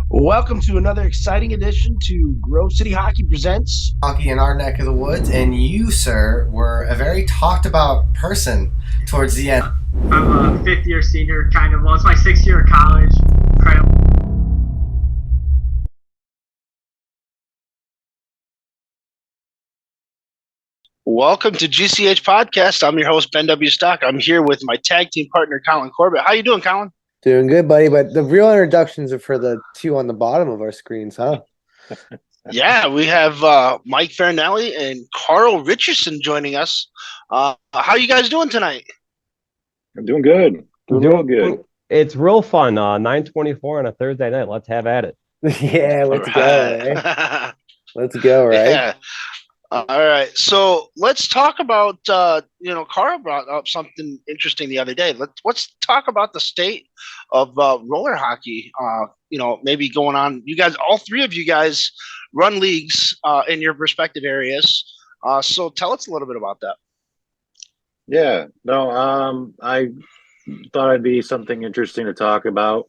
Welcome to another exciting edition to Grove City Hockey Presents. Hockey in our neck of the woods, and you, sir, were a very talked about person towards the end. I'm a fifth year senior, kind of. Well, it's my sixth year of college. Incredible. Welcome to GCH Podcast. I'm your host, Ben W. Stock. I'm here with my tag team partner, Colin Corbett. How you doing, Colin? Doing good, buddy. But the real introductions are for the two on the bottom of our screens, huh? Yeah, we have Mike Farinelli and Karl Richardson joining us. How you guys doing tonight? I'm doing good. Doing real good. It's real fun. 9:24 on a Thursday night. Let's have at it. Yeah, let's go, right? Let's go, right? Yeah. All right. So let's talk about, Karl brought up something interesting the other day. Let's talk about the state of roller hockey, maybe going on. You guys, all three of you guys run leagues in your respective areas. So tell us a little bit about that. Yeah. No, I thought it'd be something interesting to talk about.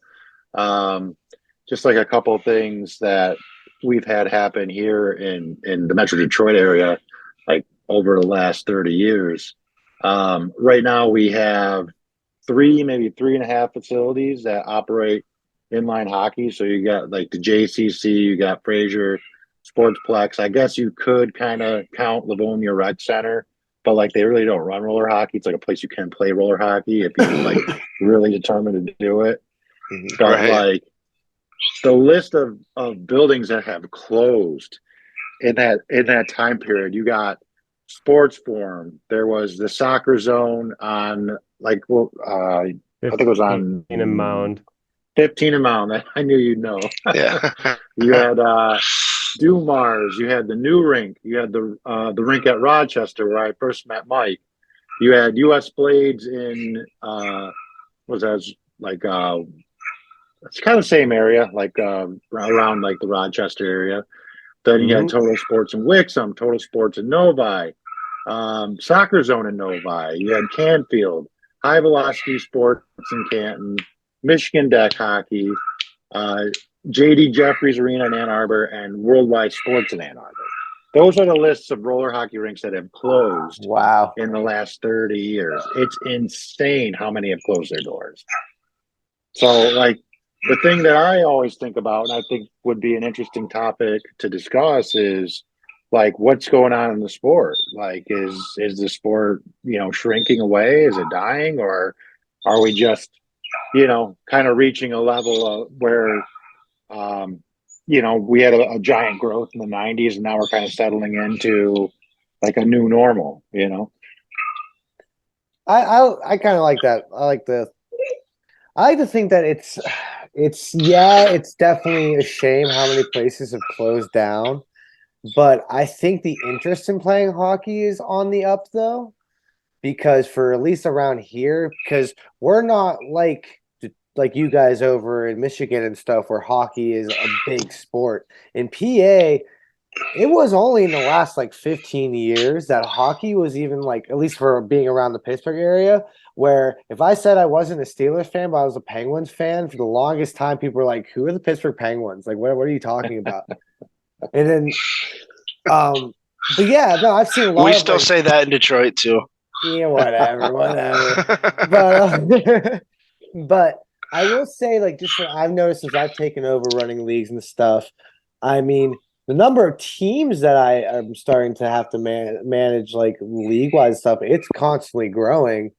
Just like a couple of things that we've had happen here in the Metro Detroit area, like over the last 30 years. Right now we have maybe three and a half facilities that operate inline hockey. So you got like the JCC, you got Fraser Sportsplex. I guess you could kind of count Livonia Rec Center, but like they really don't run roller hockey. It's like a place you can play roller hockey if you're like really determined to do it. But Right. like the list of buildings that have closed in that time period, you got Sports Forum. There was the soccer zone on I think it was on 15 and Mound. 15 and Mound. I knew you'd know. Yeah. You had Dumars. You had the new rink. You had the rink at Rochester where I first met Mike. You had U.S. Blades in it's kind of the same area, like around like the Rochester area. Then you had Total Sports in Wixom, Total Sports in Novi, Soccer Zone in Novi. You had Canfield, High Velocity Sports in Canton, Michigan Deck Hockey, JD Jeffries Arena in Ann Arbor, and Worldwide Sports in Ann Arbor. Those are the lists of roller hockey rinks that have closed Wow. in the last 30 years. It's insane how many have closed their doors. So, like, the thing that I always think about, and I think would be an interesting topic to discuss, is like what's going on in the sport. Like, is the sport shrinking away? Is it dying, or are we just kind of reaching a level of where we had a giant growth in the '90s, and now we're kind of settling into like a new normal. I kind of like that. I like to think that it's definitely a shame how many places have closed down, but I think the interest in playing hockey is on the up though, because for at least around here, because we're not like you guys over in Michigan and stuff where hockey is a big sport. In PA, it was only in the last like 15 years that hockey was even like, at least for being around the Pittsburgh area, where if I said I wasn't a Steelers fan, but I was a Penguins fan, for the longest time, people were like, who are the Pittsburgh Penguins? Like, what are you talking about? And then, but yeah, no, I've seen a lot We of still say that in Detroit too. yeah, whatever. But I will say, like, just what I've noticed since I've taken over running leagues and stuff, I mean, the number of teams that I am starting to have to manage, like league-wise stuff, it's constantly growing.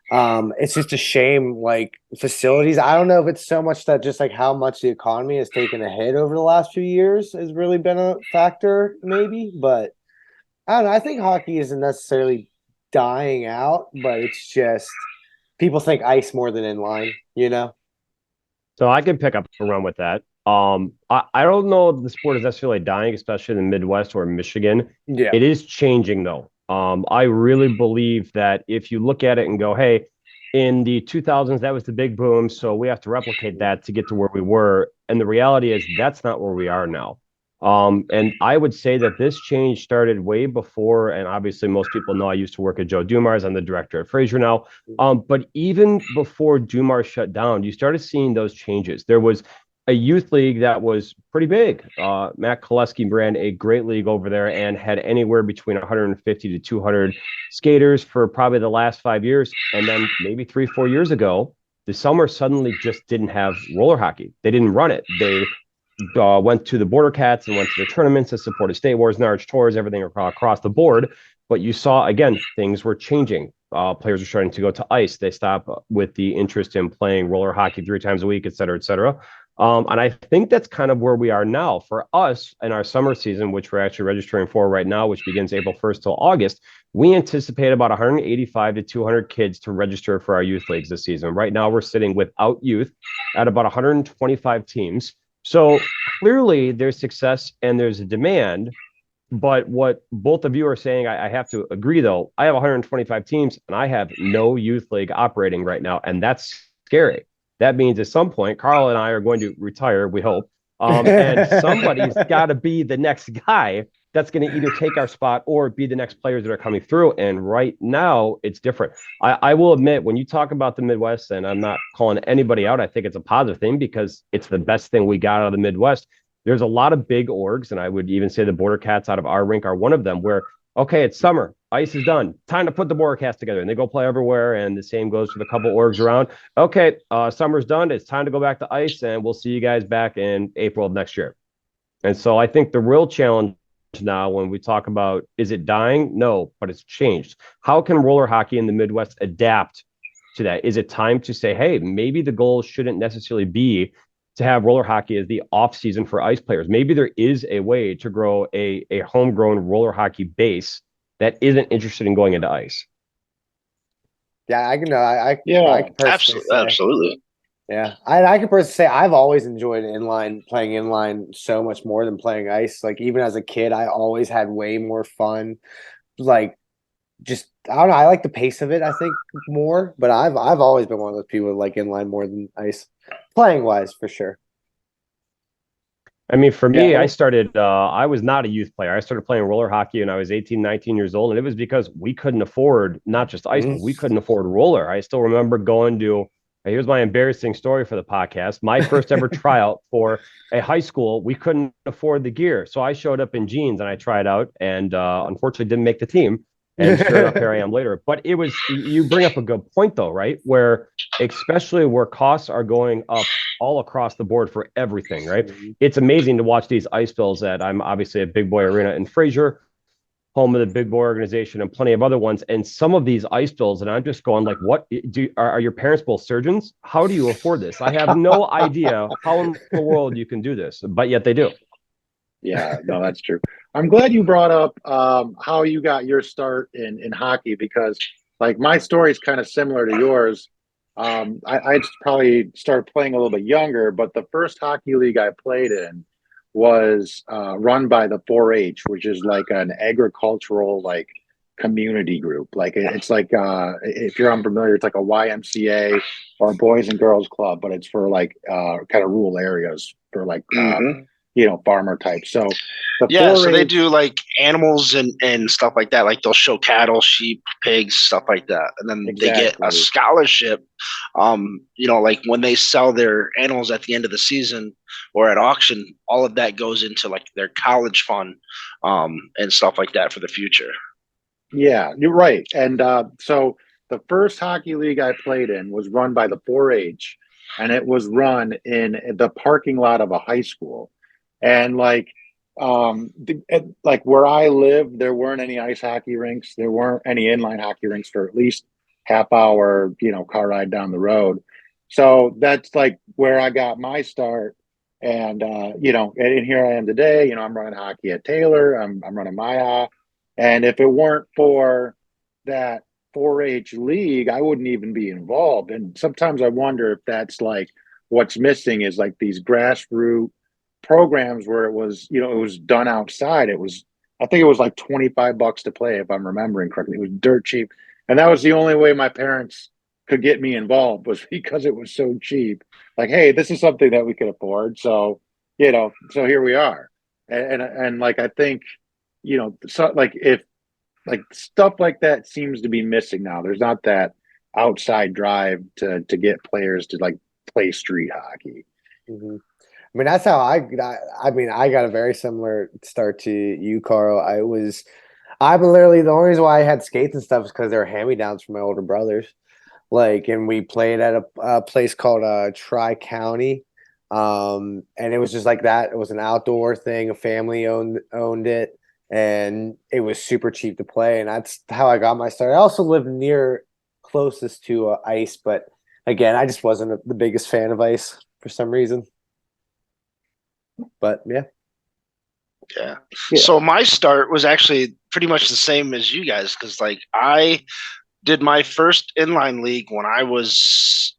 It's just a shame, like facilities. I don't know if it's so much that just like how much the economy has taken a hit over the last few years has really been a factor, maybe. But I don't know. I think hockey isn't necessarily dying out, but it's just people think ice more than inline, So I can pick up a run with that. I don't know if the sport is necessarily dying, especially in the Midwest or Michigan. Yeah. It is changing though. I really believe that if you look at it and go, hey, in the 2000s, that was the big boom, so we have to replicate that to get to where we were. And the reality is that's not where we are now. And I would say that this change started way before, and obviously most people know I used to work at Joe Dumars. I'm the director at Fraser now. But even before Dumars shut down, you started seeing those changes. There was a youth league that was pretty big. Matt Koleski ran a great league over there and had anywhere between 150 to 200 skaters for probably the last 5 years. And then maybe 3, 4 years ago, the summer suddenly just didn't have roller hockey. They didn't run it. They went to the Border Cats and went to the tournaments to support the State Wars, Norwich Tours, everything across the board. But you saw, again, things were changing. Players are starting to go to ice. They stop with the interest in playing roller hockey 3 times a week, et cetera, et cetera. And I think that's kind of where we are now. For us in our summer season, which we're actually registering for right now, which begins April 1st till August, we anticipate about 185 to 200 kids to register for our youth leagues this season. Right now, we're sitting without youth at about 125 teams. So clearly there's success and there's a demand. But what both of you are saying, I have to agree, though. I have 125 teams and I have no youth league operating right now. And that's scary. That means at some point, Karl and I are going to retire, we hope. And somebody's got to be the next guy that's going to either take our spot or be the next players that are coming through. And right now, it's different. I will admit, when you talk about the Midwest, and I'm not calling anybody out, I think it's a positive thing because it's the best thing we got out of the Midwest. There's a lot of big orgs, and I would even say the Border Cats out of our rink are one of them, where, okay, it's summer, ice is done, time to put the Border Cats together, and they go play everywhere, and the same goes for the couple orgs around. Okay, summer's done, it's time to go back to ice, and we'll see you guys back in April of next year. And so I think the real challenge now when we talk about, is it dying? No, but it's changed. How can roller hockey in the Midwest adapt to that? Is it time to say, hey, maybe the goal shouldn't necessarily be to have roller hockey as the off season for ice players? Maybe there is a way to grow a homegrown roller hockey base that isn't interested in going into ice. Yeah, I can. I can absolutely, say, absolutely. Yeah, I can personally say I've always enjoyed playing inline so much more than playing ice. Like even as a kid, I always had way more fun. Like just I don't know. I like the pace of it. I think more, but I've always been one of those people that like inline more than ice, playing wise for sure. I mean, for me, I started, I was not a youth player. I started playing roller hockey when I was 18, 19 years old. And it was because we couldn't afford not just ice, but we couldn't afford roller. I still remember going to, here's my embarrassing story for the podcast. My first ever tryout for a high school, we couldn't afford the gear. So I showed up in jeans and I tried out and unfortunately didn't make the team. And sure enough, here I am later. But it was, you bring up a good point though, right? Where especially where costs are going up all across the board for everything, right? It's amazing to watch these ice bills at, I'm obviously at Big Boy Arena in Fraser, home of the Big Boy organization and plenty of other ones. And some of these ice bills, and I'm just going like, what are your parents both surgeons? How do you afford this? I have no idea how in the world you can do this, but yet they do. Yeah, no, that's true. I'm glad you brought up how you got your start in hockey because, like, my story is kind of similar to yours. I probably started playing a little bit younger, but the first hockey league I played in was run by the 4-H, which is like an agricultural like community group. Like it's like if you're unfamiliar, it's like a YMCA or a Boys and Girls Club, but it's for like kind of rural areas for like farmer type. So so they do like animals and stuff like that. Like they'll show cattle, sheep, pigs, stuff like that, and then they get a scholarship. Like when they sell their animals at the end of the season or at auction, all of that goes into like their college fund and stuff like that for the future. Yeah, you're right. And so the first hockey league I played in was run by the 4-H, and it was run in the parking lot of a high school. And like where I lived, there weren't any ice hockey rinks. There weren't any inline hockey rinks for at least half hour, car ride down the road. So that's like where I got my start. And and here I am today. I'm running hockey at Taylor. I'm running Maya. And if it weren't for that 4-H league, I wouldn't even be involved. And sometimes I wonder if that's like what's missing is like these grassroots programs where it was done outside. I think it was like $25 to play, if I'm remembering correctly. It was dirt cheap. And that was the only way my parents could get me involved was because it was so cheap. Like, hey, this is something that we could afford. So, so here we are. And like, I think, so like if like stuff like that seems to be missing now. There's not that outside drive to get players to like play street hockey. Mm-hmm. I mean, that's how I mean, I got a very similar start to you, Carl. I'm literally the only reason why I had skates and stuff is because they were hand-me-downs from my older brothers. Like, and we played at a place called Tri County, and it was just like that. It was an outdoor thing. A family owned it, and it was super cheap to play. And that's how I got my start. I also lived near closest to ice, but again, I just wasn't the biggest fan of ice for some reason. But yeah. Yeah. So my start was actually pretty much the same as you guys because like I did my first inline league when I was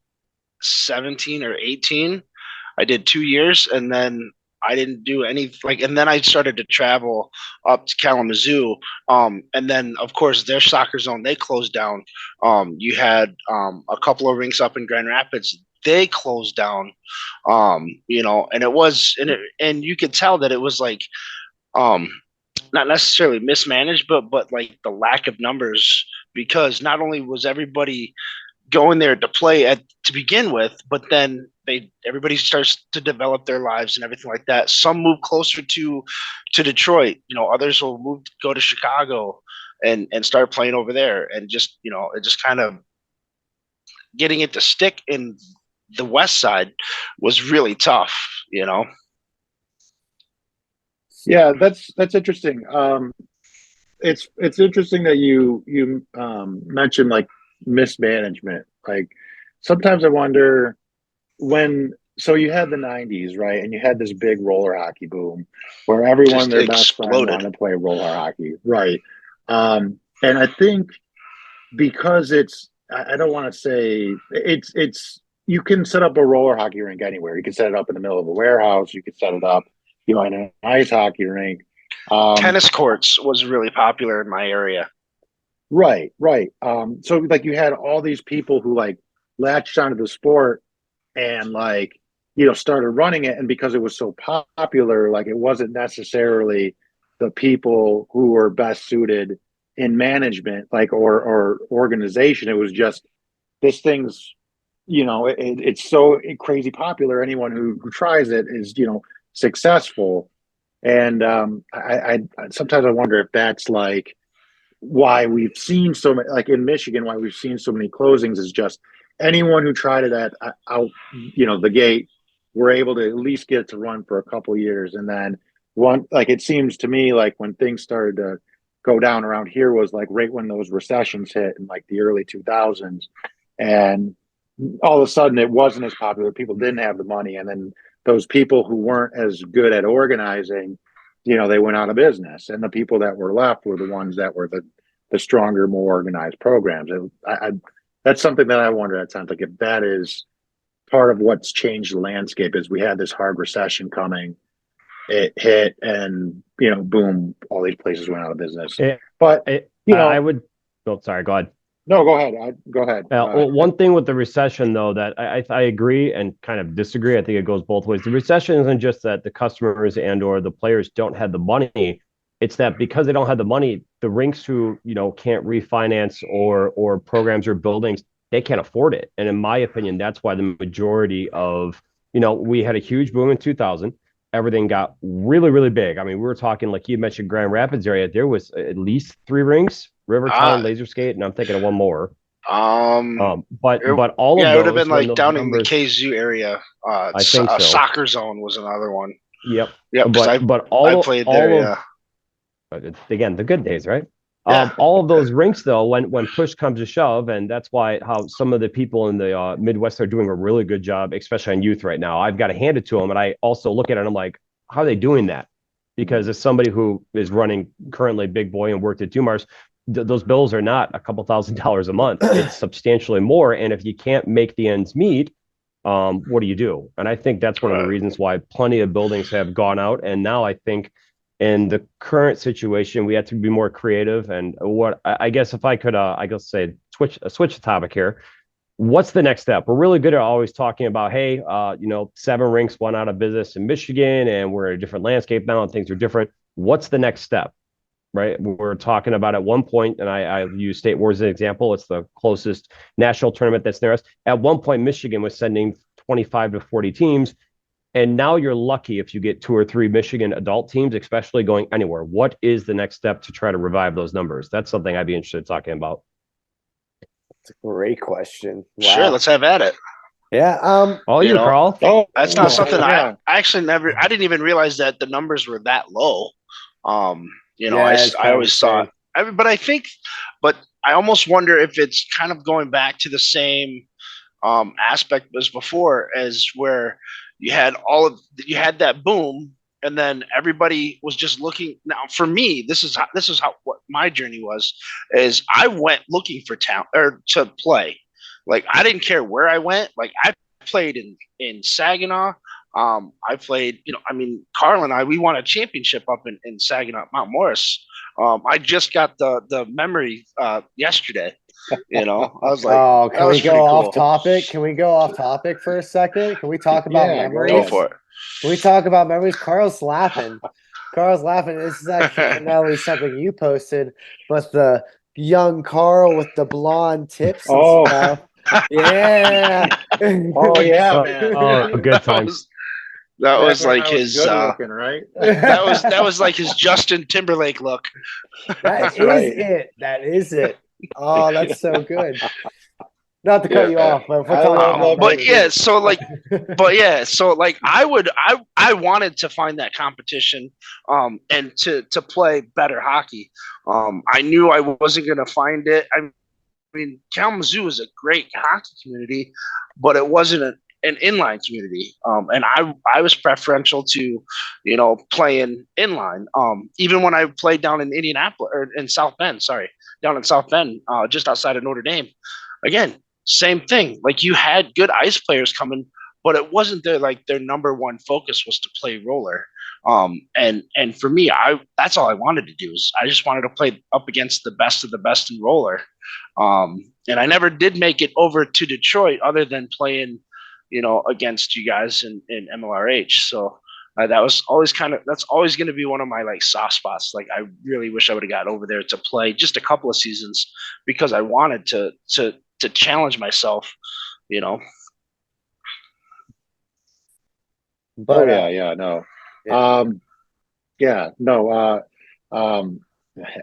17 or 18. I did 2 years and then I didn't do any like and then I started to travel up to Kalamazoo. And then of course their soccer zone they closed down. You had a couple of rinks up in Grand Rapids. They closed down. You know, and it was and you could tell that it was like um not necessarily mismanaged, but like the lack of numbers because not only was everybody going there to play at to begin with, but then everybody starts to develop their lives and everything like that. Some move closer to Detroit, you know, others will go to Chicago and start playing over there and just you know it just kind of getting it to stick in the west side was really tough, you know. Yeah, that's interesting. It's interesting that you mentioned like mismanagement. Like sometimes I wonder when so you had the 90s, right? And you had this big roller hockey boom where everyone Just their best friend exploded. wanted to play roller hockey. Right. And I think because I don't want to say it's you can set up a roller hockey rink anywhere. You can set it up in the middle of a warehouse, you can set it up, you know, in an ice hockey rink. Tennis courts was really popular in my area. Right, right. So like you had all these people who like latched onto the sport and like you know started running it, and because it was so popular, like it wasn't necessarily the people who were best suited in management, like or organization. It was just this thing's you know it's so crazy popular. Anyone who tries it is you know successful, and I sometimes I wonder if that's like why we've seen so many like in Michigan why we've seen so many closings is just anyone who tried it at out you know the gate were able to at least get it to run for a couple years, and then one like it seems to me like when things started to go down around here was like right when those recessions hit in like the early 2000s, and all of a sudden it wasn't as popular, people didn't have the money, and then those people who weren't as good at organizing you know they went out of business, and the people that were left were the ones that were the stronger more organized programs. And that's something that I wonder at times like if that is part of what's changed the landscape is we had this hard recession coming, it hit, and you know boom all these places went out of business. But you know I would oh sorry, go ahead. no go ahead go ahead. Well, one thing with the recession, though, that I agree and kind of disagree. I think it goes both ways. The recession isn't just that the customers and or the players don't have the money. It's that because they don't have the money, the rinks who you know can't refinance or programs or buildings they can't afford it. And in my opinion, that's why the majority of you know we had a huge boom in 2000. Everything got really really big. I mean, we were talking like you mentioned Grand Rapids area. There was at least 3 rinks. Rivertown, Laser Skate, and I'm thinking of one more. But all of yeah, it would have those been when like those down in the numbers, KZoo area. I think so. Soccer zone was another one. Yep. Yep. But I played there. Yeah. Again, the good days, right? Yeah. All of those rinks, though, when push comes to shove, and that's why how some of the people in the Midwest are doing a really good job, especially on youth right now. I've got to hand it to them, and I also look at it and I'm like, how are they doing that? Because as somebody who is running currently Big Boy and worked at Dumars, those bills are not a couple $1,000s a month. It's substantially more. And if you can't make the ends meet, what do you do? And I think that's one of the reasons why plenty of buildings have gone out. And now I think in the current situation, we have to be more creative. And what I guess if I could, I guess say switch the topic here. What's the next step? We're really good at always talking about, hey, you know, 7 rinks went out of business in Michigan, and we're in a different landscape now, and things are different. What's the next step? Right? We're talking about at one point, and I use State Wars as an example. It's the closest national tournament that's near us. At one point, Michigan was sending 25 to 40 teams. And now you're lucky if you get 2 or 3 Michigan adult teams, especially going anywhere. What is the next step to try to revive those numbers? That's something I'd be interested in talking about. It's a great question. Wow. Sure, let's have at it. Yeah. All You you, know, Karl. That's not something yeah. I actually never. I didn't even realize that the numbers were that low. it's I always saw insane. it. But I almost wonder if it's kind of going back to the same aspect as before, as where you had that boom, and then everybody was just looking. Now, for me, this is how what my journey was. Is I went looking for talent or to play. Like I didn't care where I went. Like I played in Saginaw. I played, Karl and I, we won a championship up in Saginaw, Mount Morris. I just got the memory yesterday. I was like, Oh, that can was we go pretty off cool. topic? Can we go off topic for a second? Can we talk about Yeah, go memories? Go ahead. for it. Can we talk about memories? Carl's laughing. Carl's laughing. This is actually Farinelli, something you posted, but the young Karl with the blonde tips and Oh. stuff. Yeah. Oh yeah, man. Oh, good that times. was Back when like I was his good looking, right? that was like his Justin Timberlake look. That's That is right. it. That is it. Oh, that's so good. Not to cut you Yeah. off, but if we're I talking love about But memories. yeah, so like I wanted to find that competition and to play better hockey. I knew I wasn't going to find it. I mean, Kalamazoo is a great hockey community, but it wasn't an inline community. And I was preferential to, playing inline. Even when I played down in Indianapolis or in South Bend, down in South Bend, just outside of Notre Dame. Again, same thing. Like you had good ice players coming, but it wasn't their number one focus was to play roller. And for me, that's all I wanted to do is I just wanted to play up against the best of the best in roller. And I never did make it over to Detroit other than playing, against you guys in MLRH. So that was always that's always going to be one of my like soft spots. Like I really wish I would have got over there to play just a couple of seasons because I wanted to challenge myself, But no. yeah. Yeah, no,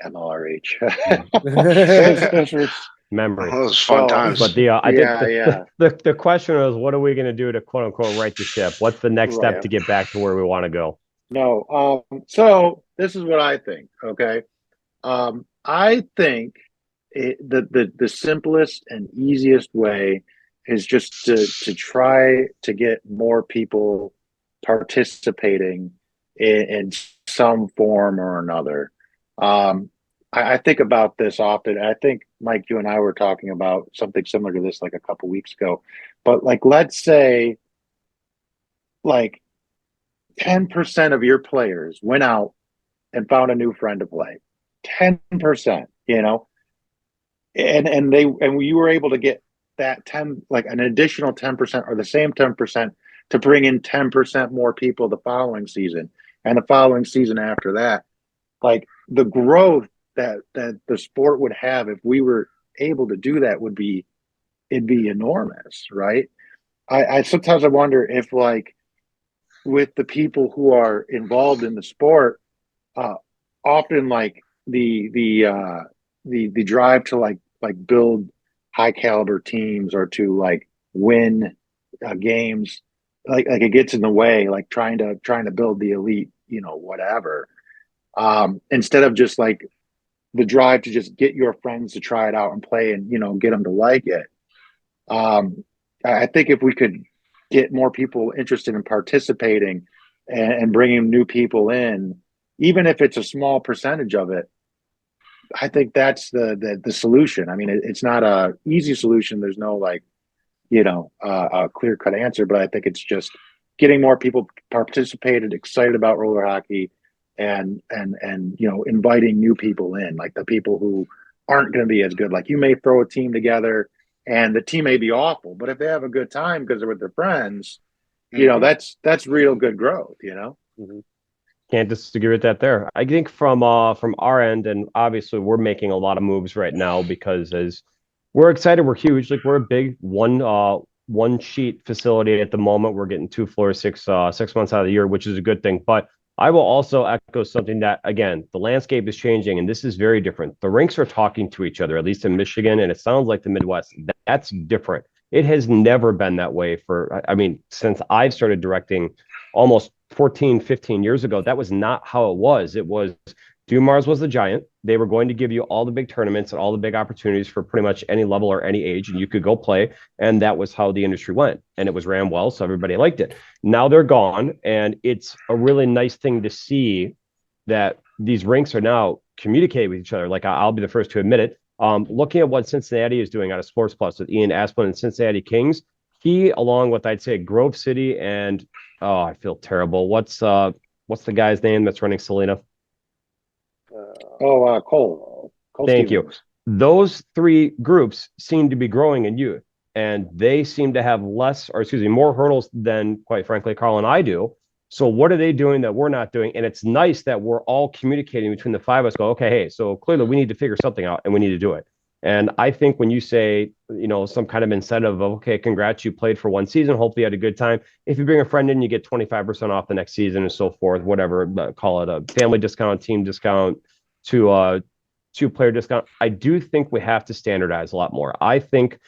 MLRH. Memory. Those fun times. But I Yeah, think the question is, what are we going to do to quote unquote right the ship? What's the next step Right. to get back to where we want to go? No, so this is what I think. Okay, I think the simplest and easiest way is just to try to get more people participating in some form or another. I think about this often. I think Mike, you and I were talking about something similar to this like a couple weeks ago. But like, let's say, like 10% of your players went out and found a new friend to play. 10%, and you were able to get that 10, like an additional 10% or the same 10% to bring in 10% more people the following season and the following season after that. Like the growth that the sport would have if we were able to do that it'd be enormous, right? I sometimes I wonder if like with the people who are involved in the sport, often like the drive to like build high caliber teams or to like win games, like it gets in the way, like trying to build the elite, whatever. Instead of just like the drive to just get your friends to try it out and play and get them to like it. I think if we could get more people interested in participating and bringing new people in, even if it's a small percentage of it, I think that's the solution. I mean, it's not a easy solution. There's no like, a clear cut answer, but I think it's just getting more people participated, excited about roller hockey, and inviting new people in, like the people who aren't going to be as good. Like you may throw a team together and the team may be awful, but if they have a good time because they're with their friends, that's real good growth. Mhm. Can't disagree with that there. I think from our end, and obviously we're making a lot of moves right now because as we're excited, we're huge. Like we're a big one sheet facility at the moment. We're getting 2 floors, 6 months out of the year, which is a good thing. But I will also echo something that, again, the landscape is changing, and this is very different. The rinks are talking to each other, at least in Michigan, and it sounds like the Midwest. That's different. It has never been that way I mean, since I've started directing almost 14, 15 years ago. That was not how it was. It was Dumars was the giant. They were going to give you all the big tournaments and all the big opportunities for pretty much any level or any age, and you could go play. And that was how the industry went. And it was ran well, so everybody liked it. Now they're gone, and it's a really nice thing to see that these rinks are now communicating with each other. Like I'll be the first to admit it. Looking at what Cincinnati is doing out of Sports Plus with Ian Asplund and Cincinnati Kings, he, along with I'd say Grove City and I feel terrible. What's the guy's name that's running Selena? Cole. Thank Stevens. you. Those three groups seem to be growing in youth, and they seem to have more hurdles than, quite frankly, Karl and I do. So what are they doing that we're not doing? And it's nice that we're all communicating between the five of us. Go, okay, hey, so clearly we need to figure something out, and we need to do it. And I think when you say, some kind of incentive of, okay, congrats, you played for one season, hopefully you had a good time. If you bring a friend in, you get 25% off the next season and so forth, whatever, call it a family discount, team discount, to two-player discount. I do think we have to standardize a lot more. I think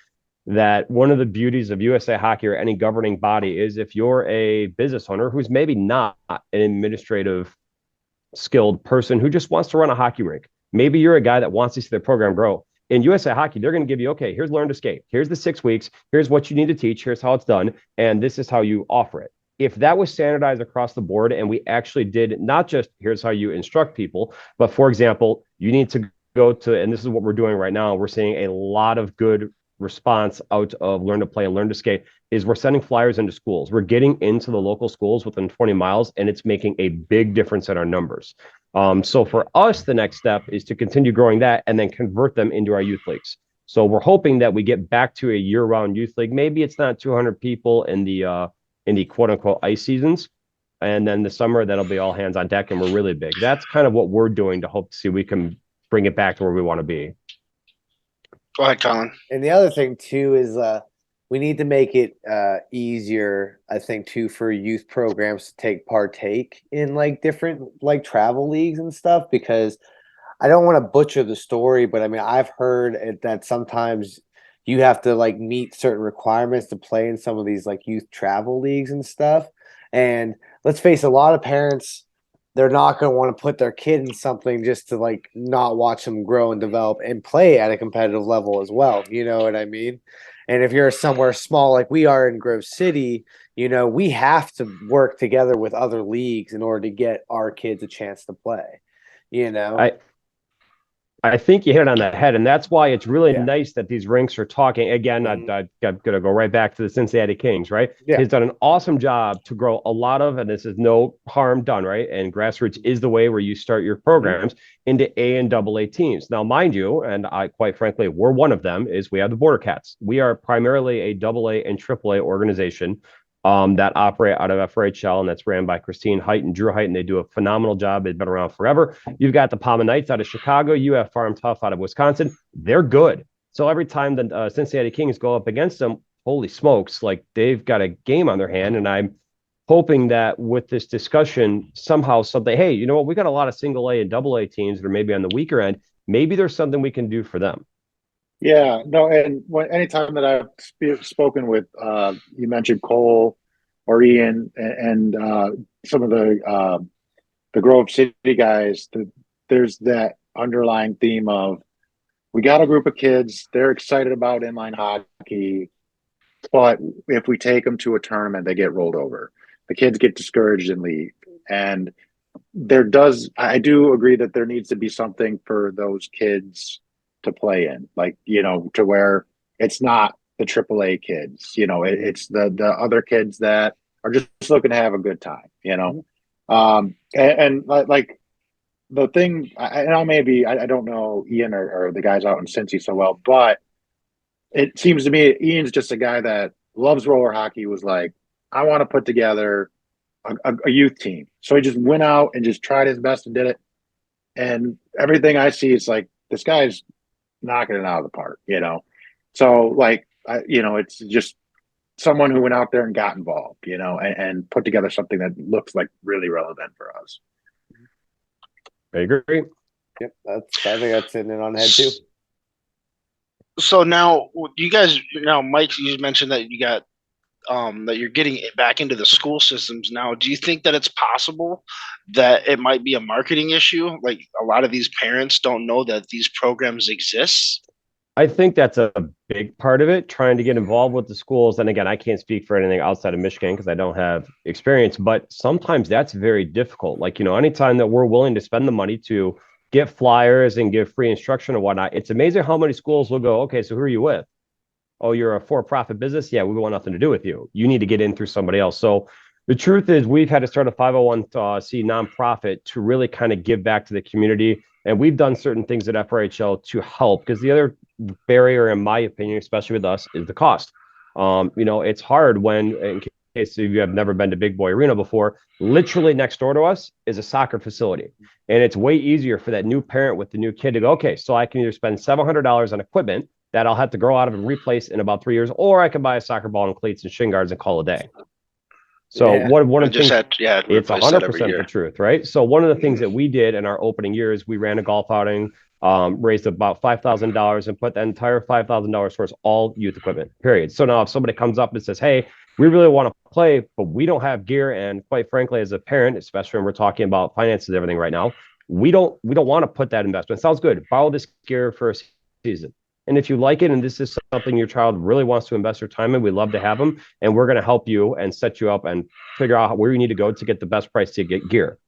that one of the beauties of USA Hockey or any governing body is if you're a business owner who's maybe not an administrative skilled person who just wants to run a hockey rink, maybe you're a guy that wants to see their program grow. In USA Hockey, they're going to give you, okay, here's learn to skate. Here's the 6 weeks. Here's what you need to teach. Here's how it's done. And this is how you offer it. If that was standardized across the board and we actually did not just here's how you instruct people, but for example, you need to go to, and this is what we're doing right now. We're seeing a lot of good response out of learn to play and learn to skate is we're sending flyers into schools. We're getting into the local schools within 20 miles, and it's making a big difference in our numbers. So for us, the next step is to continue growing that and then convert them into our youth leagues. So we're hoping that we get back to a year-round youth league. Maybe it's not 200 people in the quote-unquote ice seasons, and then the summer that'll be all hands on deck, and we're really big. That's kind of what we're doing to hope to see we can bring it back to where we want to be. Go ahead, Colin. And the other thing too is we need to make it easier, I think, too, for youth programs to partake in like different like travel leagues and stuff, because I don't want to butcher the story, but I mean I've heard that sometimes you have to like meet certain requirements to play in some of these like youth travel leagues and stuff. And let's face it, a lot of parents, they're not going to want to put their kid in something just to like not watch them grow and develop and play at a competitive level as well. You know what I mean? And if you're somewhere small like we are in Grove City, we have to work together with other leagues in order to get our kids a chance to play. I think you hit it on the head, and that's why it's really nice that these rinks are talking. Again, I'm going to go right back to the Cincinnati Kings, right? Yeah. He's done an awesome job to grow a lot of, and this is no harm done, right? And grassroots is the way where you start your programs into A and AA teams. Now, mind you, and I quite frankly, we're one of them, is we have the Border Cats. We are primarily a AA and AAA organization that operate out of FRHL, and that's ran by Christine Height and Drew Height, and they do a phenomenal job. They've been around forever. You've got the Palma Knights out of Chicago. You have Farm Tough out of Wisconsin. They're good. So every time the Cincinnati Kings go up against them, holy smokes, like they've got a game on their hand. And I'm hoping that with this discussion, somehow something, hey, you know what? We got a lot of single A and AA teams that are maybe on the weaker end. Maybe there's something we can do for them. Yeah, no, and anytime that I've spoken with, you mentioned Cole or Ian and some of the Grove City guys, there's that underlying theme of we got a group of kids, they're excited about inline hockey, but if we take them to a tournament, they get rolled over. The kids get discouraged and leave. And I do agree that there needs to be something for those kids to play in, like, to where it's not the AAA kids, it's the other kids that are just looking to have a good time, and like the thing, I don't know Ian or the guys out in Cincy so well, but it seems to me Ian's just a guy that loves roller hockey, was like, I want to put together a youth team. So he just went out and just tried his best and did it. And everything I see is like, this guy's knocking it out of the park, So like, it's just someone who went out there and got involved, and put together something that looks like really relevant for us. I agree. Yep, I think that's in on head too. So now you guys, Mike, you mentioned that you got that you're getting back into the school systems now. Do you think that it's possible that it might be a marketing issue? Like a lot of these parents don't know that these programs exist. I think that's a big part of it, trying to get involved with the schools. And again, I can't speak for anything outside of Michigan because I don't have experience, but sometimes that's very difficult. Like, anytime that we're willing to spend the money to get flyers and give free instruction and whatnot, it's amazing how many schools will go, okay, so who are you with? Oh, you're a for-profit business? Yeah, we want nothing to do with you. You need to get in through somebody else. So the truth is we've had to start a 501c nonprofit to really kind of give back to the community. And we've done certain things at FRHL to help, because the other barrier, in my opinion, especially with us, is the cost. It's hard when, in case you have never been to Big Boy Arena before, literally next door to us is a soccer facility. And it's way easier for that new parent with the new kid to go, okay, so I can either spend $700 on equipment that I'll have to grow out of and replace in about 3 years, or I can buy a soccer ball and cleats and shin guards and call it a day. So one of the things, it's 100% the truth, right? So one of the things that we did in our opening year is we ran a golf outing, raised about $5,000 and put that entire $5,000 towards all youth equipment, period. So now if somebody comes up and says, hey, we really want to play, but we don't have gear, and quite frankly, as a parent, especially when we're talking about finances and everything right now, we don't want to put that investment. Sounds good. Borrow this gear for a season. And if you like it and this is something your child really wants to invest their time in, we'd love to have them. And we're going to help you and set you up and figure out where you need to go to get the best price to get gear.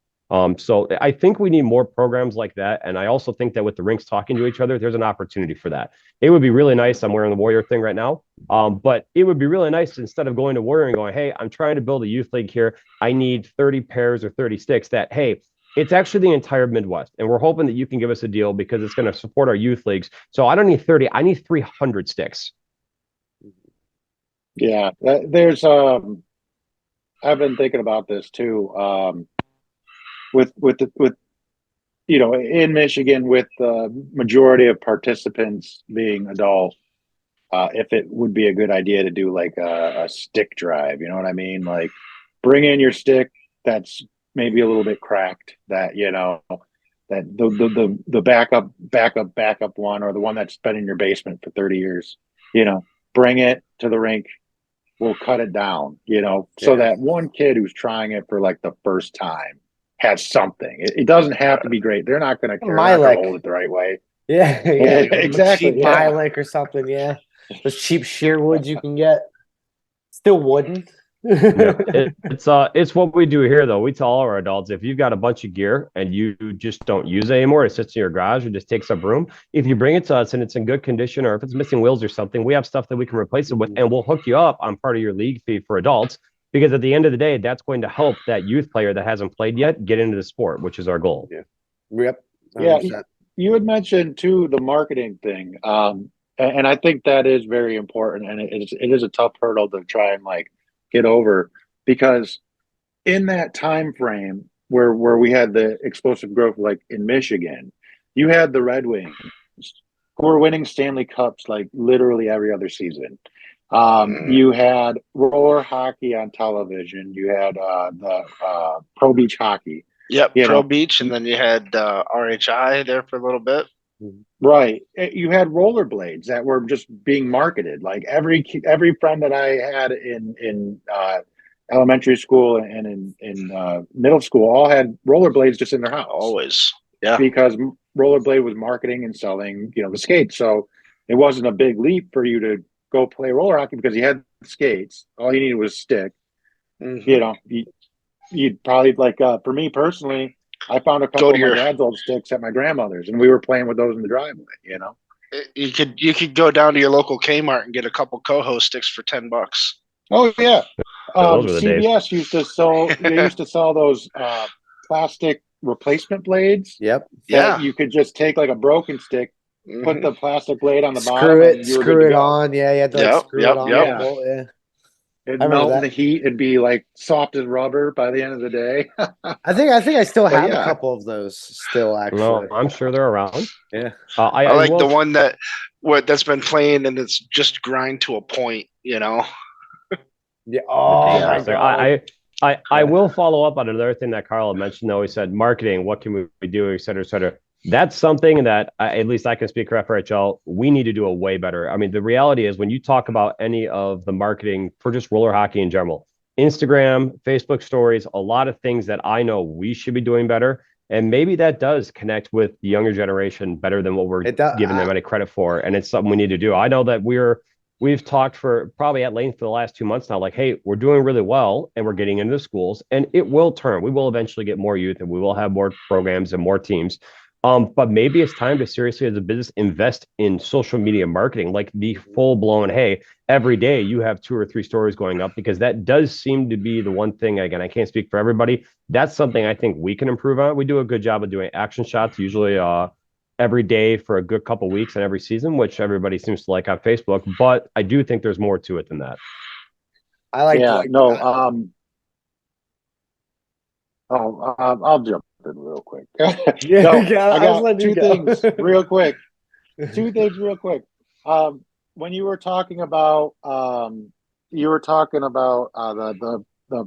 So I think we need more programs like that. And I also think that with the rinks talking to each other, there's an opportunity for that. It would be really nice. I'm wearing the Warrior thing right now. But it would be really nice, instead of going to Warrior and going, hey, I'm trying to build a youth league here, I need 30 pairs or 30 sticks, that, hey, it's actually the entire Midwest. And we're hoping that you can give us a deal because it's going to support our youth leagues. So I don't need 30, I need 300 sticks. Yeah, there's I've been thinking about this too. With in Michigan, with the majority of participants being adult, if it would be a good idea to do like a stick drive, you know what I mean? Like bring in your stick that's maybe a little bit cracked, that that the backup one, or the one that's been in your basement for 30 years, bring it to the rink. We'll cut it down, so that one kid who's trying it for like the first time has something. It doesn't have to be great. They're not going to hold it the right way. Yeah, exactly. Cheap Milik or something. Yeah, those cheap sheer woods you can get. Still wooden. It's what we do here, though. We tell all our adults, if you've got a bunch of gear and you just don't use it anymore, it sits in your garage or just takes up room, if you bring it to us and it's in good condition, or if it's missing wheels or something, we have stuff that we can replace it with, and we'll hook you up on part of your league fee for adults, because at the end of the day, that's going to help that youth player that hasn't played yet get into the sport, which is our goal. Yep. 100%. Yeah, you had mentioned too the marketing thing, and I think that is very important, and it is a tough hurdle to try and like get over, because in that time frame where we had the explosive growth, like in Michigan, you had the Red Wings who were winning Stanley Cups like literally every other season. You had roller hockey on television. You had the Pro Beach hockey. Yep, Pro Beach, and then you had RHI there for a little bit. Right. You had rollerblades that were just being marketed. Like every friend that I had in elementary school and in middle school all had rollerblades just in their house. Always. Yeah. Because rollerblade was marketing and selling, the skates. So it wasn't a big leap for you to go play roller hockey because you had skates. All you needed was a stick. Mm-hmm. You'd probably, like, for me personally, I found a couple of my dad's old sticks at my grandmother's, and we were playing with those in the driveway. You could go down to your local Kmart and get a couple Coho sticks for $10. Oh yeah, CBS used to sell. They used to sell those plastic replacement blades. Yep. Yeah. You could just take like a broken stick, put the plastic blade on the bottom, screw it on. Yeah, you had to screw it on. Yeah. It'd melt in the heat. It'd be like soft as rubber by the end of the day. I think I still have a couple of those still, actually. No, I'm sure they're around. Yeah. I like the one that's been playing and it's just grind to a point, Yeah. Which is Oh my interesting. God. I will follow up on another thing that Karl mentioned, though. He said marketing, what can we do, et cetera, et cetera. That's something that at least I can speak for FRHL. We need to do a way better. I mean, the reality is when you talk about any of the marketing for just roller hockey in general, Instagram, Facebook stories, a lot of things that I know we should be doing better. And maybe that does connect with the younger generation better than what we're It does. giving them any credit for. And it's something we need to do. I know that we've talked for probably at length for the last 2 months now, like, hey, we're doing really well and we're getting into the schools and it will turn. We will eventually get more youth and we will have more programs and more teams. But maybe it's time to seriously, as a business, invest in social media marketing, like the full blown, hey, every day you have 2 or 3 stories going up, because that does seem to be the one thing. Again, I can't speak for everybody. That's something I think we can improve on. We do a good job of doing action shots, usually every day for a good couple weeks and every season, which everybody seems to like on Facebook. But I do think there's more to it than that. I like Yeah, like no. I'll jump in real quick. yeah, No, yeah, I I was got letting you two go. things real quick. Two things real quick. When you were talking about the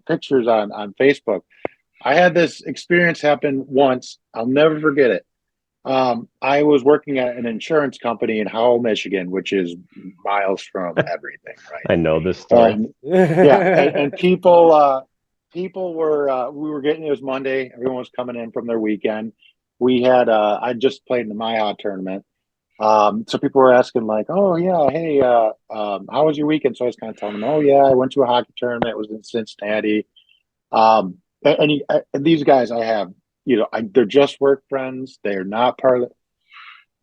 pictures on Facebook. I had this experience happen once. I'll never forget it. I was working at an insurance company in Howell, Michigan, which is miles from everything, right? I know this story. Yeah, and people were we were getting, it was Monday, everyone was coming in from their weekend. We had I just played in the Mile tournament. So people were asking like, oh yeah, hey, how was your weekend? So I was kind of telling them, oh yeah, I went to a hockey tournament. It was in Cincinnati. And these guys I have, they're just work friends. They're not part of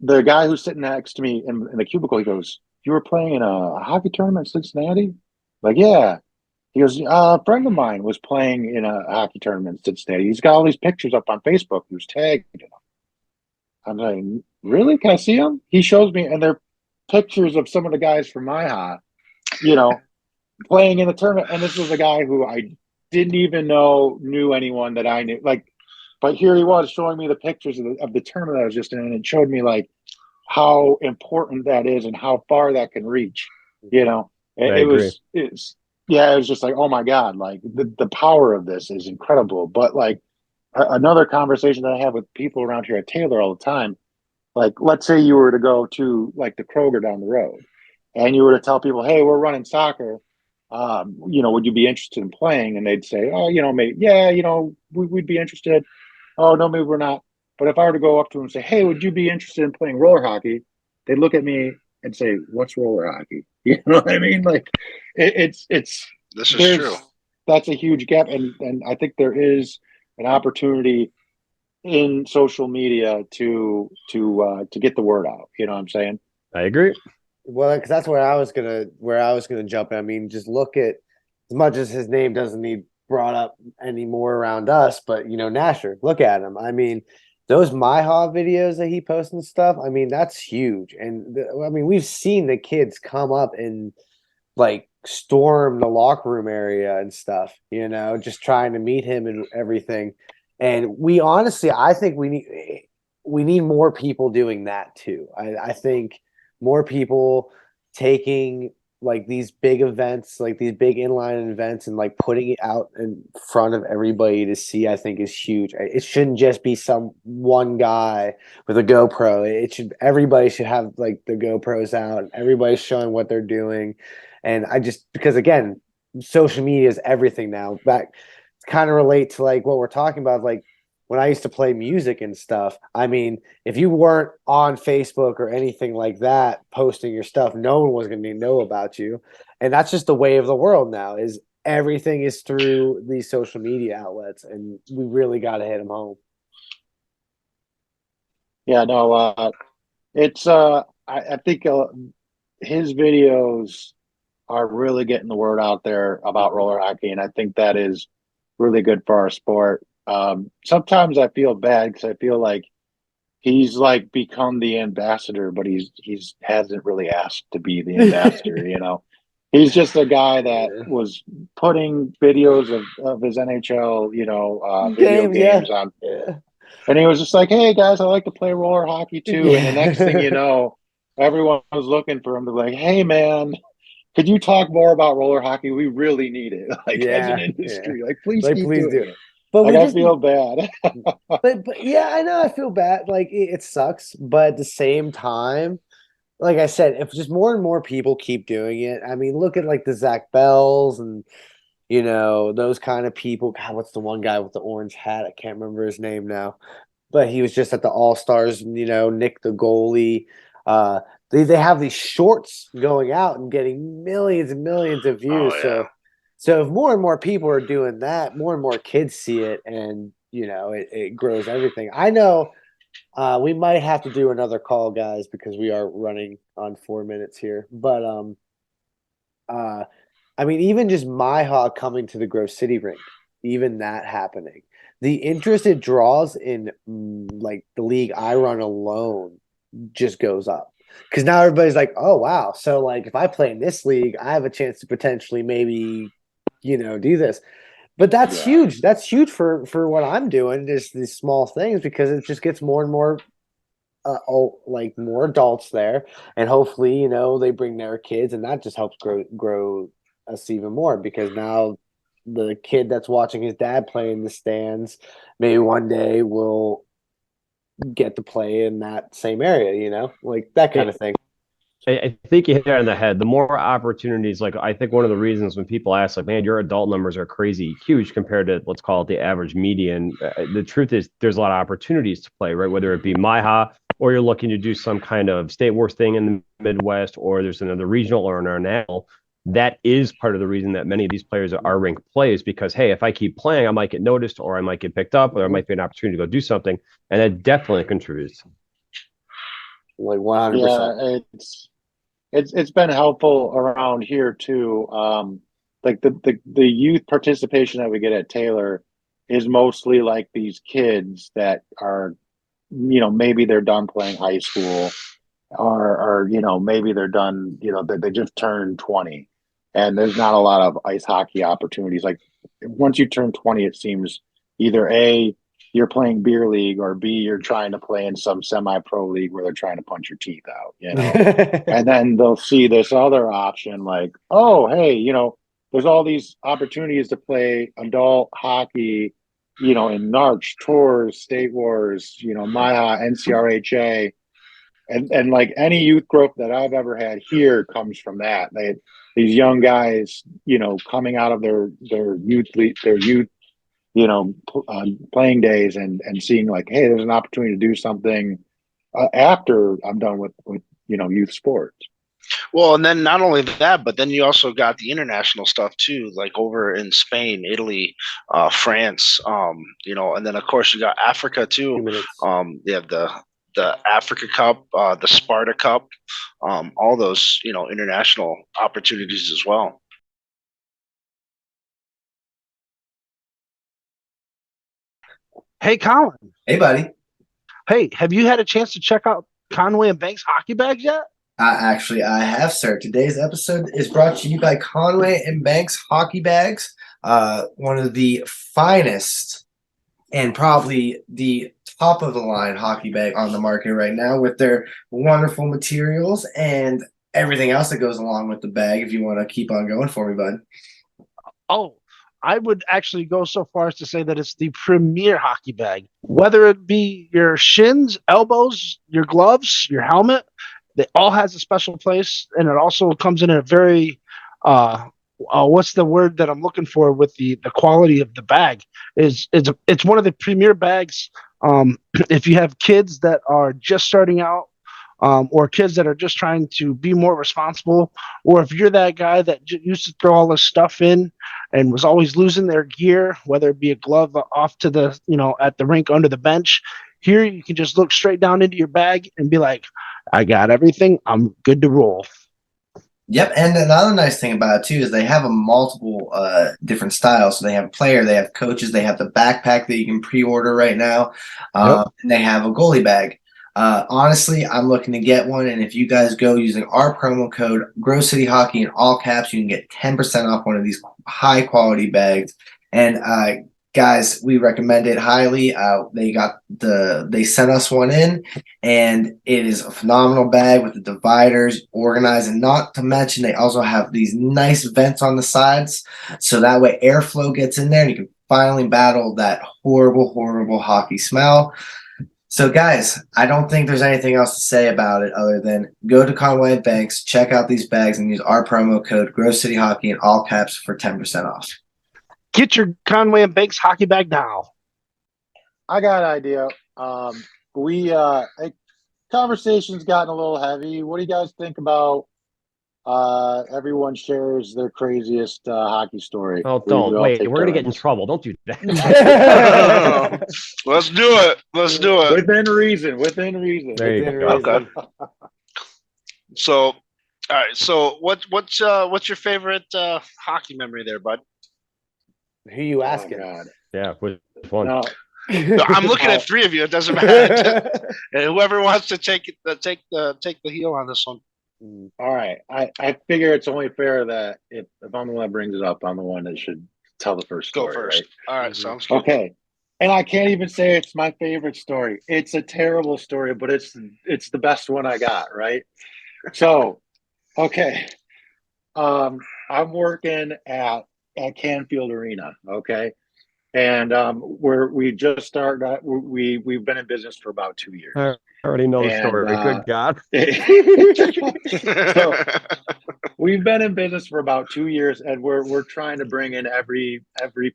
the guy who's sitting next to me in the cubicle. He goes, you were playing in a hockey tournament in Cincinnati? Like, yeah. He goes, a friend of mine was playing in a hockey tournament in Cincinnati. He's got all these pictures up on Facebook. He was tagged. I'm like, really? Can I see them? He shows me, and they're pictures of some of the guys from my high, you know, playing in the tournament. And this was a guy who I didn't even know knew anyone that I knew. Like, but here he was showing me the pictures of the tournament I was just in, and it showed me like how important that is and how far that can reach. You know, I it agree. was it's yeah, it was just like, oh my God, like the power of this is incredible. But like another conversation that I have with people around here at Taylor all the time, like let's say you were to go to like the Kroger down the road and you were to tell people, hey, we're running soccer. Would you be interested in playing? And they'd say, oh, maybe, yeah, we'd be interested. Oh, no, maybe we're not. But if I were to go up to them and say, hey, would you be interested in playing roller hockey? They'd look at me and say, what's roller hockey? You know what I mean? Like it's This is true. there's that's a huge gap. And I think there is an opportunity in social media to get the word out. You know what I'm saying? I agree. Well, because that's where I was gonna jump in. I mean, just look at, as much as his name doesn't need brought up anymore around us, but Nasher, look at him. I mean, those MyHaw videos that he posts and stuff. I mean, that's huge. And I mean, we've seen the kids come up and like storm the locker room area and stuff. Just trying to meet him and everything. And we honestly, I think we need more people doing that too. I think more people taking like these big events, like these big inline events, and like putting it out in front of everybody to see, I think is huge. It shouldn't just be some one guy with a GoPro. Everybody should have like the GoPros out. Everybody's showing what they're doing. And because again, social media is everything now. Back kind of relate to like what we're talking about, like when I used to play music and stuff. I mean, if you weren't on Facebook or anything like that, posting your stuff, no one was going to know about you. And that's just the way of the world now, is everything is through these social media outlets, and we really got to hit them home. Yeah, no, it's I think his videos are really getting the word out there about roller hockey, and I think that is really good for our sport. Sometimes I feel bad because I feel like he's like become the ambassador, but he's hasn't really asked to be the ambassador. He's just a guy that was putting videos of his NHL, video Yeah. games on, Yeah. and he was just like, "Hey guys, I like to play roller hockey too." And the next thing you know, everyone was looking for him to be like, "Hey man, could you talk more about roller hockey? We really need it, like as an Yeah, yeah. industry. Like, please Like, keep please doing do. it. But Like, we I just feel bad. but yeah, I know I feel bad. Like it sucks, but at the same time, like I said, if just more and more people keep doing it, I mean, look at like the Zach Bells and those kind of people. God, what's the one guy with the orange hat? I can't remember his name now, but he was just at the All Stars. Nick the goalie. Uh, they have these shorts going out and getting millions and millions of Oh views. yeah. So if more and more people are doing that, more and more kids see it, and it grows everything. I know we might have to do another call, guys, because we are running on 4 minutes here. But uh, I mean, even just MyHawk coming to the Grove City rink, even that happening, the interest it draws in like the league I run alone just goes up. Because now everybody's like, oh wow, so like if I play in this league, I have a chance to potentially maybe do this. But that's Yeah. huge. That's huge for what I'm doing. Just these small things because it just gets more and more like more adults there, and hopefully they bring their kids, and that just helps grow us even more because now the kid that's watching his dad play in the stands maybe one day will get to play in that same area, like that kind of thing. I think you hit it on the head. The more opportunities, like I think one of the reasons when people ask, like, man, your adult numbers are crazy huge compared to, let's call it, the average median. The truth is, there's a lot of opportunities to play, right? Whether it be MyHa or you're looking to do some kind of state worth thing in the Midwest, or there's another regional or an national. That is part of the reason that many of these players are ranked plays because, hey, if I keep playing, I might get noticed, or I might get picked up, or there might be an opportunity to go do something, and that definitely contributes. Like 100%. Yeah, it's been helpful around here too. Like the youth participation that we get at Taylor is mostly like these kids that are, maybe they're done playing high school, or maybe they're done, they just turned 20, and there's not a lot of ice hockey opportunities. Like once you turn 20, it seems either A, you're playing beer league, or B, you're trying to play in some semi-pro league where they're trying to punch your teeth out. And then they'll see this other option like, oh, hey, there's all these opportunities to play adult hockey, in Narch, Tours, State Wars, MyHa, NCRHA. And like any youth growth that I've ever had here comes from that. These young guys, coming out of their youth, playing days, and seeing like, hey, there's an opportunity to do something after I'm done with youth sports. Well, and then not only that, but then you also got the international stuff too, like over in Spain, Italy, France, and then of course you got Africa too. They have the Africa Cup, the Sparta Cup, all those international opportunities as well. Hey, Colin. Hey, buddy. Hey, have you had a chance to check out Conway and Banks hockey bags yet? Actually, I have, sir. Today's episode is brought to you by Conway and Banks Hockey Bags, one of the finest and probably the top of the line hockey bag on the market right now, with their wonderful materials and everything else that goes along with the bag. If you want to keep on going for me, bud. Oh, I would actually go so far as to say that it's the premier hockey bag. Whether it be your shins, elbows, your gloves, your helmet, it all has a special place, and it also comes in a very what's the word that I'm looking for with the quality of the bag is it's one of the premier bags. If you have kids that are just starting out, or kids that are just trying to be more responsible, or if you're that guy that used to throw all this stuff in and was always losing their gear, whether it be a glove off to the at the rink under the bench, here you can just look straight down into your bag and be like, I got everything, I'm good to roll. Yep, and another nice thing about it too is they have a multiple different styles. So they have player, they have coaches, they have the backpack that you can pre-order right now, and they have a goalie bag. Honestly, I'm looking to get one, and if you guys go using our promo code Grove City Hockey in all caps, you can get 10% off one of these high quality bags. And guys, we recommend it highly. They sent us one in, and it is a phenomenal bag with the dividers organized, and not to mention they also have these nice vents on the sides, so that way airflow gets in there, and you can finally battle that horrible, horrible hockey smell. So, guys, I don't think there's anything else to say about it other than go to Conway and Banks, check out these bags, and use our promo code GrowCityHockey in all caps for 10% off. Get your Conway and Banks hockey bag now. I got an idea. Conversation's gotten a little heavy. What do you guys think about everyone shares their craziest hockey story? Oh, We don't all wait. take We're gonna get in turns. trouble. Don't do that. Let's do it. Let's do it. Within reason. Within reason. There you Within go. reason. Okay. So, all right. So, what's your favorite hockey memory there, bud? Who you Oh, asking? God. Yeah, which one? No, I'm looking at three of you. It doesn't matter. And whoever wants to take the heel on this one. all right. I figure it's only fair that if I'm the one that brings it up, I'm the one that should tell the first Go story. first. Right? All right. Sounds good. Okay. And I can't even say it's my favorite story. It's a terrible story, but it's the best one I got, right? So, okay. I'm working at Canfield Arena, okay? And we just started we've been in business for about 2 years. I already know the And, story. Good God. So we've been in business for about 2 years, and we're trying to bring in every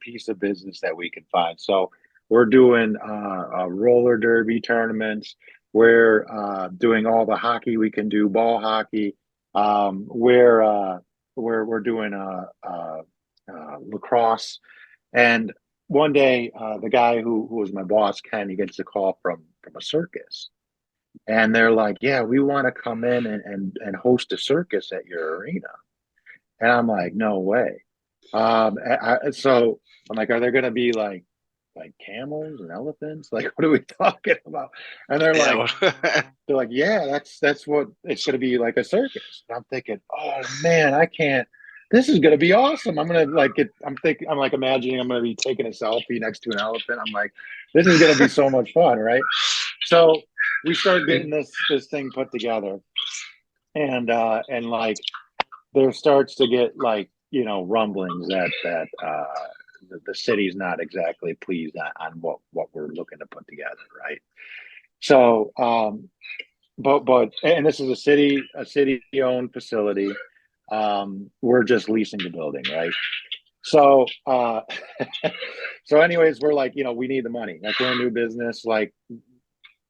piece of business that we can find. So we're doing roller derby tournaments. We're doing all the hockey we can do, ball hockey. We're doing lacrosse. And one day, the guy who was my boss, Ken, he gets a call from a circus. And they're like, yeah, we want to come in and host a circus at your arena. And I'm like, no way. So I'm like, are there going to be like camels and elephants? Like, what are we talking about? And they're like, yeah, that's what it's going to be, like a circus. And I'm thinking, oh man, I can't. This is going to be awesome. I'm going to like it. I'm like imagining I'm going to be taking a selfie next to an elephant. I'm like, this is going to be so much fun, right? So we start getting this thing put together, and like there starts to get like rumblings that the city's not exactly pleased on what we're looking to put together, right? So but and this is a city owned facility. We're just leasing the building, right? So so anyways, we're like, we need the money. Like, we're a new business, like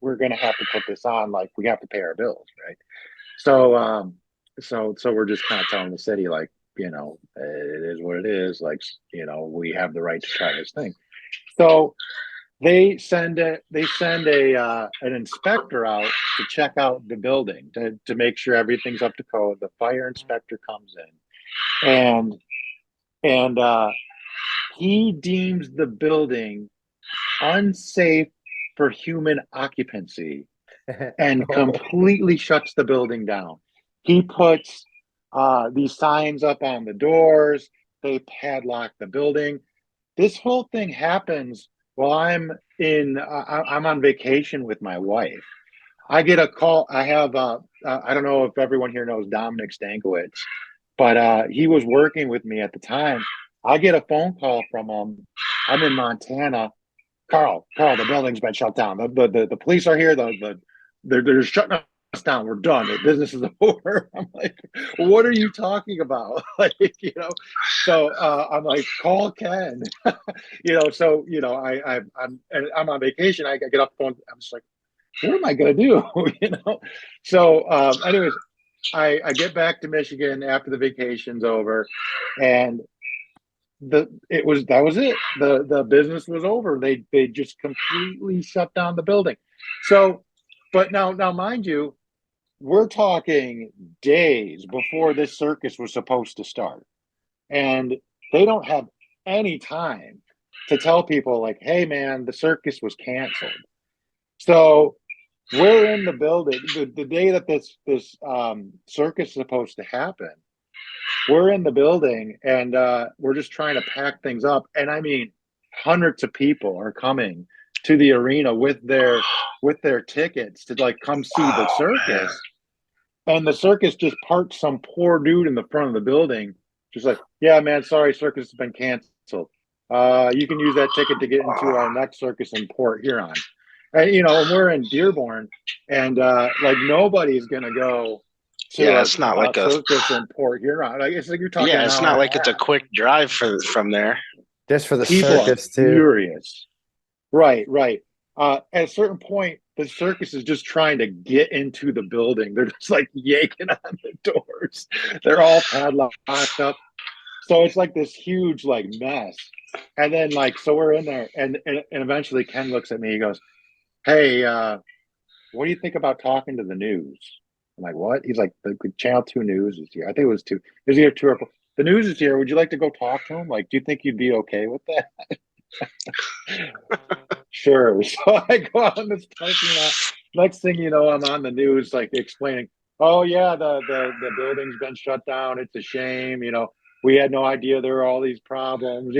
we're gonna have to put this on, like we have to pay our bills, right? So so we're just kind of telling the city, like, it is what it is, like, we have the right to try this thing. So they send an inspector out to check out the building to make sure everything's up to code. The fire inspector comes in, and he deems the building unsafe for human occupancy and completely shuts the building down. He puts these signs up on the doors. They padlock the building. This whole thing happens while I'm on vacation with my wife. I get a call. I have I don't know if everyone here knows Dominic Stankiewicz, but he was working with me at the time. I get a phone call from him. I'm in Montana. Karl, the building's been shut down. The police are here. They're shutting us down. We're done. The business is over. I'm like, what are you talking about? Like, So I'm like, call Ken. So I'm on vacation. I get off the phone. I'm just like, what am I gonna do? So anyways, I get back to Michigan after the vacation's over, and that was it. The business was over. They just completely shut down the building. So, but now mind you, we're talking days before this circus was supposed to start, and they don't have any time to tell people, like, hey man, the circus was canceled. So we're in the building the day that this circus is supposed to happen. We're in the building, and we're just trying to pack things up. And I mean, hundreds of people are coming to the arena with their tickets to like come see the circus. And the circus just parked some poor dude in the front of the building, just like, yeah, man, sorry, circus has been canceled. You can use that ticket to get into our next circus in Port Huron. And we're in Dearborn, and like nobody's gonna go to Yeah, it's not like a circus in Port Huron. Like it's like you're talking. Yeah, it's not like it's a quick drive from there. Just for the People circus are too. furious. Right. At a certain point, the circus is just trying to get into the building. They're just like yanking on the doors. They're all padlocked up. So it's like this huge like mess. And then like so we're in there, and eventually Ken looks at me. He goes, "Hey, what do you think about talking to the news?" I'm like, "What?" He's like, "The Channel 2 News is here. I think it was 2. Is here 2 or 4. The news is here. Would you like to go talk to him? Like, do you think you'd be okay with that?" Sure. So I go out in this parking lot. Next thing you know, I'm on the news, like explaining, "Oh yeah, the building's been shut down. It's a shame. We had no idea there were all these problems."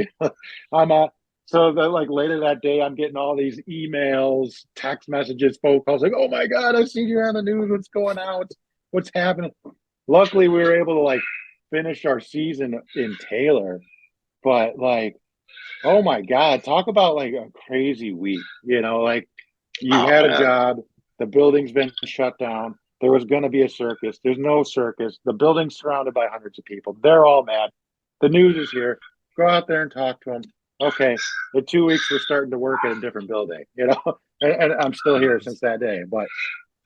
I'm so that like later that day, I'm getting all these emails, text messages, phone calls, like, "Oh my God, I see you on the news. What's going on? What's happening?" Luckily, we were able to like finish our season in Taylor, but like, oh my God, talk about like a crazy week. Like you had a job, the building's been shut down. There was going to be a circus. There's no circus. The building's surrounded by hundreds of people. They're all mad. The news is here. Go out there and talk to them. Okay, in 2 weeks, we're starting to work at a different building, and I'm still here since that day. But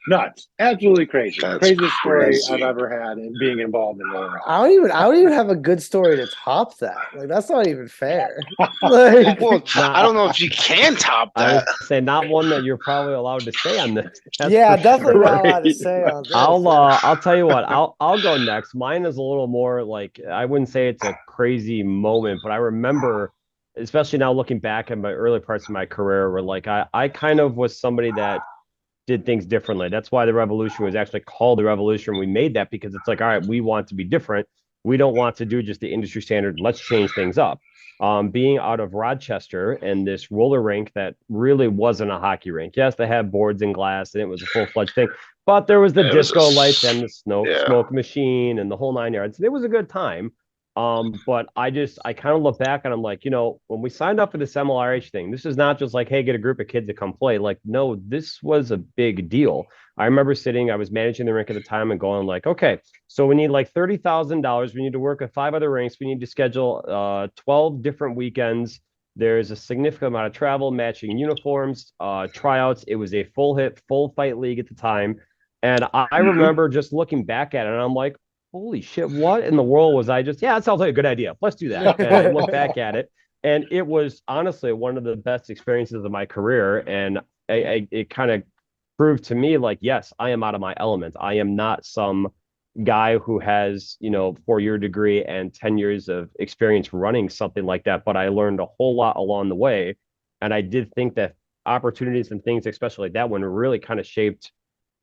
nuts, absolutely crazy. That's Craziest story crazy. I've ever had in being involved in roller hockey. I don't even have a good story to top that. Like that's not even fair. Like, Well, I don't know if you can top I that. would say not one that you're probably allowed to say on this. That's yeah, for definitely sure. not allowed to Right. say on this. I'll tell you what, I'll go next. Mine is a little more like, I wouldn't say it's a crazy moment, but I remember, especially now looking back at my early parts of my career, where like I kind of was somebody that did things differently. That's why the revolution was actually called the revolution. We made that because it's like, all right, we want to be different. We don't want to do just the industry standard. Let's change things up. Being out of Rochester and this roller rink that really wasn't a hockey rink. Yes, they had boards and glass and it was a full-fledged thing, but there was the disco lights and the smoke machine and the whole 9 yards. It was a good time. But I kind of look back and I'm like, when we signed up for this MLRH thing, this is not just like, hey, get a group of kids to come play. Like, no, this was a big deal. I remember I was managing the rink at the time and going like, okay, so we need like $30,000. We need to work with 5 other rinks. We need to schedule 12 different weekends. There's a significant amount of travel, matching uniforms, tryouts. It was a full fight league at the time. And I remember just looking back at it and I'm like, holy shit, what in the world was I just, yeah, that sounds like a good idea. Let's do that. And I look back at it and it was honestly one of the best experiences of my career. And it kind of proved to me like, yes, I am out of my element. I am not some guy who has, 4-year degree and 10 years of experience running something like that. But I learned a whole lot along the way. And I did think that opportunities and things, especially like that one, really kind of shaped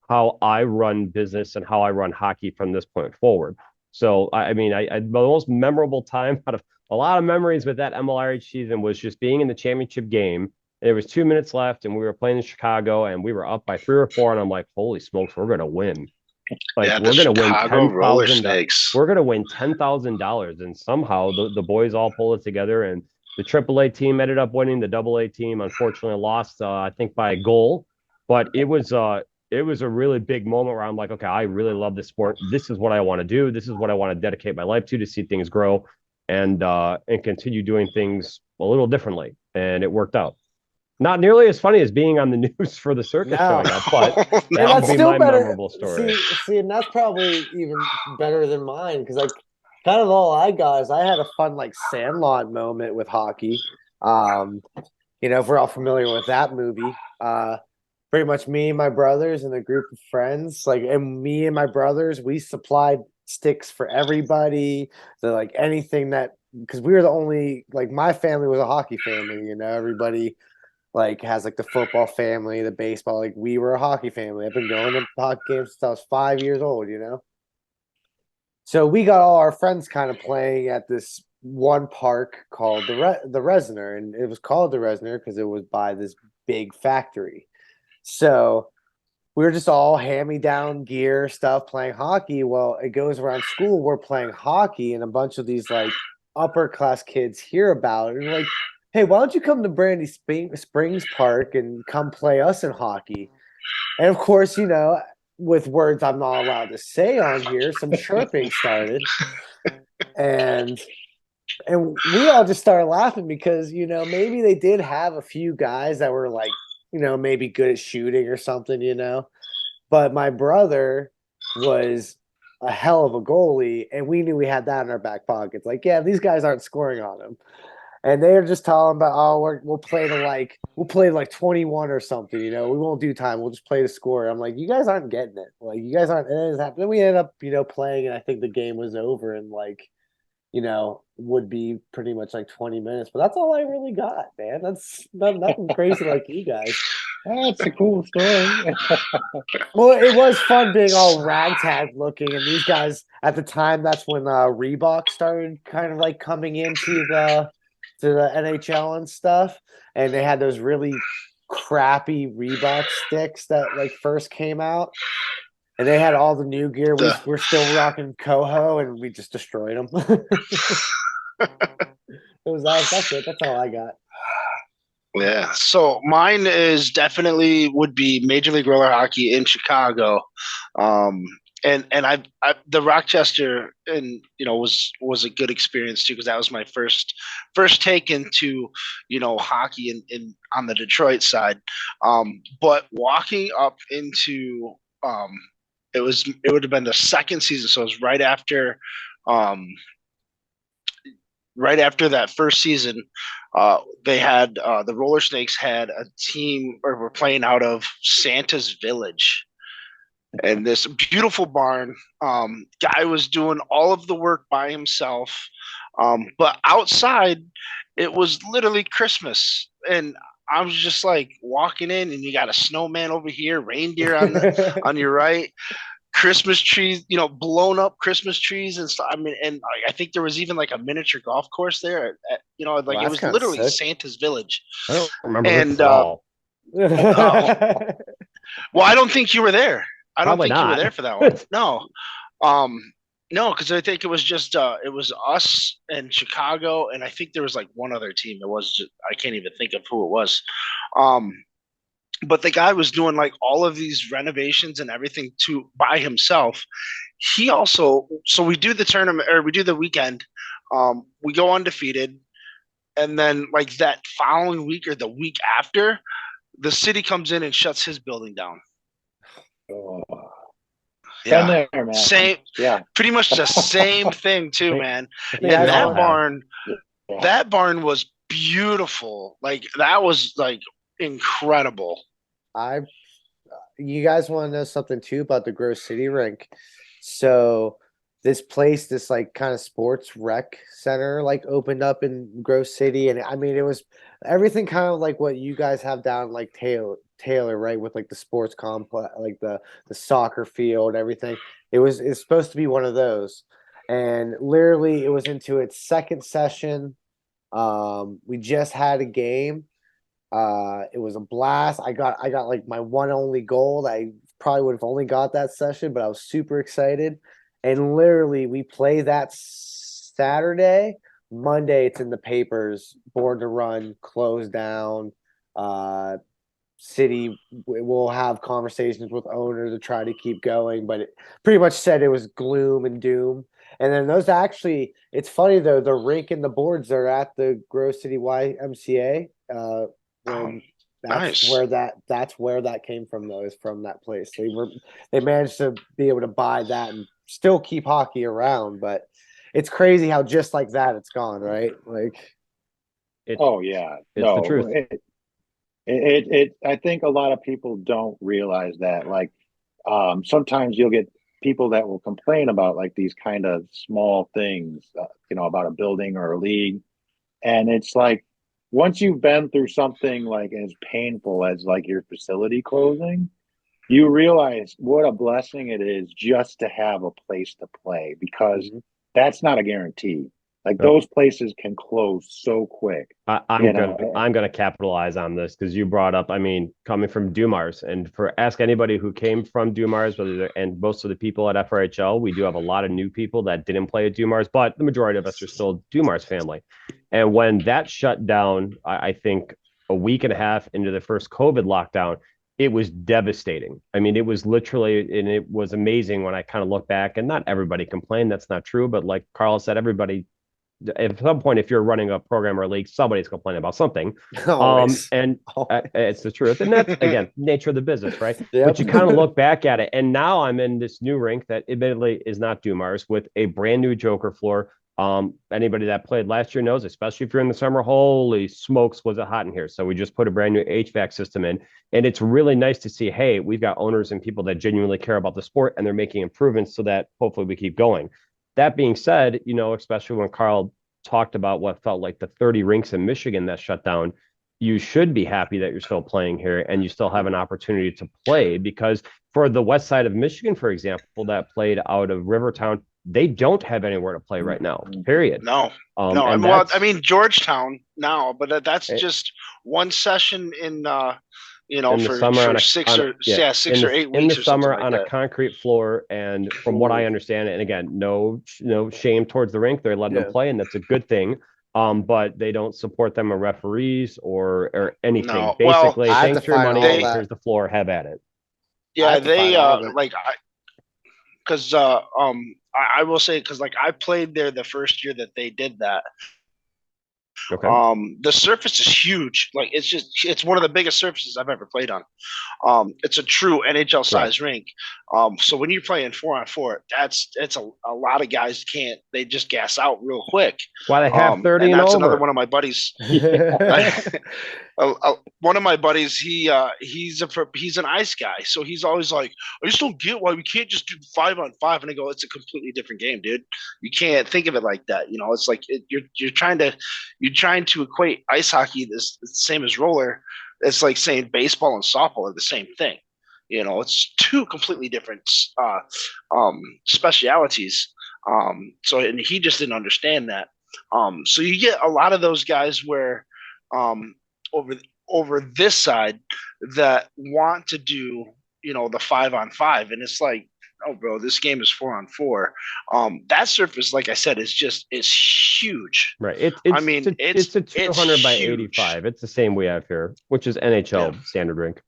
how I run business and how I run hockey from this point forward. So, I mean, the most memorable time out of a lot of memories with that MLRH season was just being in the championship game. There was 2 minutes left and we were playing in Chicago and we were up by 3 or 4. And I'm like, holy smokes, we're going to win. Like, we're going to win $10,000. We're going to win $10,000. And somehow the boys all pulled it together and the AAA team ended up winning. The AA team, unfortunately, lost, I think, by a goal. But it was a really big moment where I'm like, okay, I really love this sport. This is what I want to do. This is what I want to dedicate my life to see things grow and continue doing things a little differently. And it worked out. Not nearly as funny as being on the news for the circus showing up, but that would be my memorable story. See, and that's probably even better than mine because like kind of all I got is I had a fun like Sandlot moment with hockey. If we're all familiar with that movie, pretty much me and my brothers and a group of friends, and me and my brothers, we supplied sticks for everybody. So like anything that, because we were the only, like my family was a hockey family, everybody like has like the football family, the baseball, like we were a hockey family. I've been going to hockey games since I was 5 years old, So we got all our friends kind of playing at this one park called the Resner, and it was called the Resner because it was by this big factory. So we were just all hand-me-down gear stuff playing hockey. Well, it goes around school. We're playing hockey, and a bunch of these like upper class kids hear about it and like, hey, why don't you come to Brandy Springs Park and come play us in hockey? And of course, with words I'm not allowed to say on here, some chirping started, and we all just started laughing because maybe they did have a few guys that were like maybe good at shooting or something. But my brother was a hell of a goalie, and we knew we had that in our back pockets. Like, yeah, these guys aren't scoring on him. And they were just talking about, oh, we'll play to like 21 or something. We won't do time. We'll just play the score. I'm like, you guys aren't getting it. Like, you guys aren't. It is happening. Then we ended up, playing, and I think the game was over in like, would be pretty much like 20 minutes. But that's all I really got, man. That's nothing crazy like you guys. That's a cool story. Well, it was fun being all ragtag looking, and these guys at the time, that's when Reebok started kind of like coming into the NHL and stuff, and they had those really crappy Reebok sticks that like first came out, and they had all the new gear. We're still rocking Coho, and we just destroyed them. That's it. That's all I got. Yeah, so mine is definitely would be Major League Roller Hockey in Chicago, and I the Rochester and was a good experience too because that was my first take into hockey in on the Detroit side, but walking up into it would have been the second season, so it was um, right after that first season, they had the Roller Snakes had a team or were playing out of Santa's Village, and this beautiful barn. Guy was doing all of the work by himself, but outside it was literally Christmas, and I was just like walking in, and you got a snowman over here, reindeer on your right, Christmas trees, blown up Christmas trees and stuff. I mean, and I think there was even like a miniature golf course there. Like Well, it that's was kind of literally sick. Santa's Village. I don't remember this And at all. well, I don't think you were there. I don't Probably think you were not. there for that one. No, no, because I think it was just it was us and Chicago, and I think there was like one other team. It was I can't even think of who it was. Um, but the guy was doing like all of these renovations and everything by himself. He also, so we do the tournament or we do the weekend. We go undefeated, and then like that following week or the week after, the city comes in and shuts his building down. Oh, Yeah, been there, man. same, Yeah, pretty much the same thing too, man. Yeah, And We all that have. barn, yeah. that barn was beautiful. Like that was like incredible. I You guys want to know something too about the Grove City rink? So this place, this like kind of sports rec center, like opened up in Grove City, and I mean it was everything kind of like what you guys have down like Taylor, right? With like the sports complex, like the soccer field, and everything. It's supposed to be one of those, and literally it was into its second session. We just had a game. It was a blast. I got like my one only goal. I probably would have only got that session, but I was super excited. And literally, we play that Saturday. Monday, it's in the papers. Born to Run, closed down. Uh, City will have conversations with owner to try to keep going, but it pretty much said it was gloom and doom. And then those actually, it's funny though, the rink and the boards are at the Grove City YMCA. When Nice. that's where that came from though, is from that place. They managed to be able to buy that and still keep hockey around, but it's crazy how just like that it's gone, right? Like Oh yeah, It's the no. truth. I think a lot of people don't realize that. Like, sometimes you'll get people that will complain about like these kind of small things, about a building or a league, and it's like once you've been through something like as painful as like your facility closing, you realize what a blessing it is just to have a place to play because Mhm. that's not a guarantee. Like Yep. those places can close so quick. I'm gonna capitalize on this because you brought up, I mean, coming from Dumars, and for ask anybody who came from Dumars, and most of the people at FRHL, we do have a lot of new people that didn't play at Dumars, but the majority of us are still Dumars family. And when that shut down, I think a week and a half into the first COVID lockdown, it was devastating. I mean, it was literally, and it was amazing when I kind of look back, and not everybody complained. That's not true, but like Karl said, everybody at some point, if you're running a program or a league, somebody's complaining about something. Always. And it's the truth. And that's, again, nature of the business, right? Yep. But you kind of look back at it. And now I'm in this new rink that admittedly is not Dumars with a brand new Joker floor. Anybody that played last year knows, especially if you're in the summer, holy smokes, was it hot in here. So we just put a brand new HVAC system in. And it's really nice to see, hey, we've got owners and people that genuinely care about the sport, and they're making improvements so that hopefully we keep going. That being said, especially when Karl talked about what felt like the 30 rinks in Michigan that shut down, you should be happy that you're still playing here and you still have an opportunity to play, because for the west side of Michigan, for example, that played out of Rivertown, they don't have anywhere to play right now, period. No. And Well, I mean, Georgetown now, but that's just one session in the summer for 6 or 8 weeks in the or summer like on that. a concrete floor. And from what I understand, and again, no shame towards the rink, they're letting them play, and that's a good thing. But they don't support them or referees or anything. No. Basically, I have thanks to for your find money. all that. Here's the floor. Have at it. Yeah, have to they find all of it. because I will say, because like I played there the first year that they did that. Okay. The surface is huge. Like it's one of the biggest surfaces I've ever played on. It's a true NHL size rink. So when you're playing 4-on-4, it's a lot of guys they just gas out real quick. That's why they have 30 and that's over. another one of my buddies. One of my buddies, he's an ice guy, so he's always like, I just don't get why we can't just do 5-on-5. And I go, it's a completely different game, dude. You can't think of it like that. It's like you're trying to equate ice hockey the same as roller. It's like saying baseball and softball are the same thing. It's two completely different specialities. And he just didn't understand that. So you get a lot of those guys where over this side that want to do the 5-on-5, and it's like, oh bro, this game is 4-on-4. That surface, like I said, is huge. Right. It's a 200 by huge. 85. It's the same we have here, which is NHL standard rink.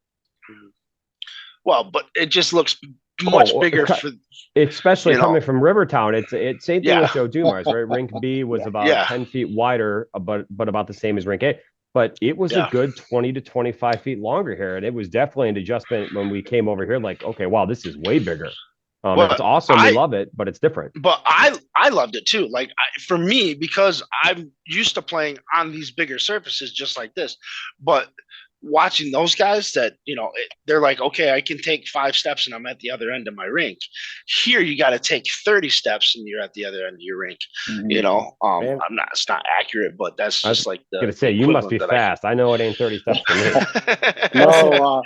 Well, but it just looks much bigger for, especially coming from Rivertown. It's same thing with Joe Dumars, right? Rink B was about 10 feet wider, but about the same as rink A. But it was a good 20 to 25 feet longer here, and it was definitely an adjustment when we came over here. Like, okay, wow, this is way bigger. It's awesome. We love it, but it's different. But I loved it too. Like for me, because I'm used to playing on these bigger surfaces just like this. But watching those guys that, they're like, okay, I can take 5 steps and I'm at the other end of my rink. Here, you got to take 30 steps and you're at the other end of your rink. It's not accurate, but that's just like the. I'm gonna say you must be fast. I know it ain't 30 steps for me. No,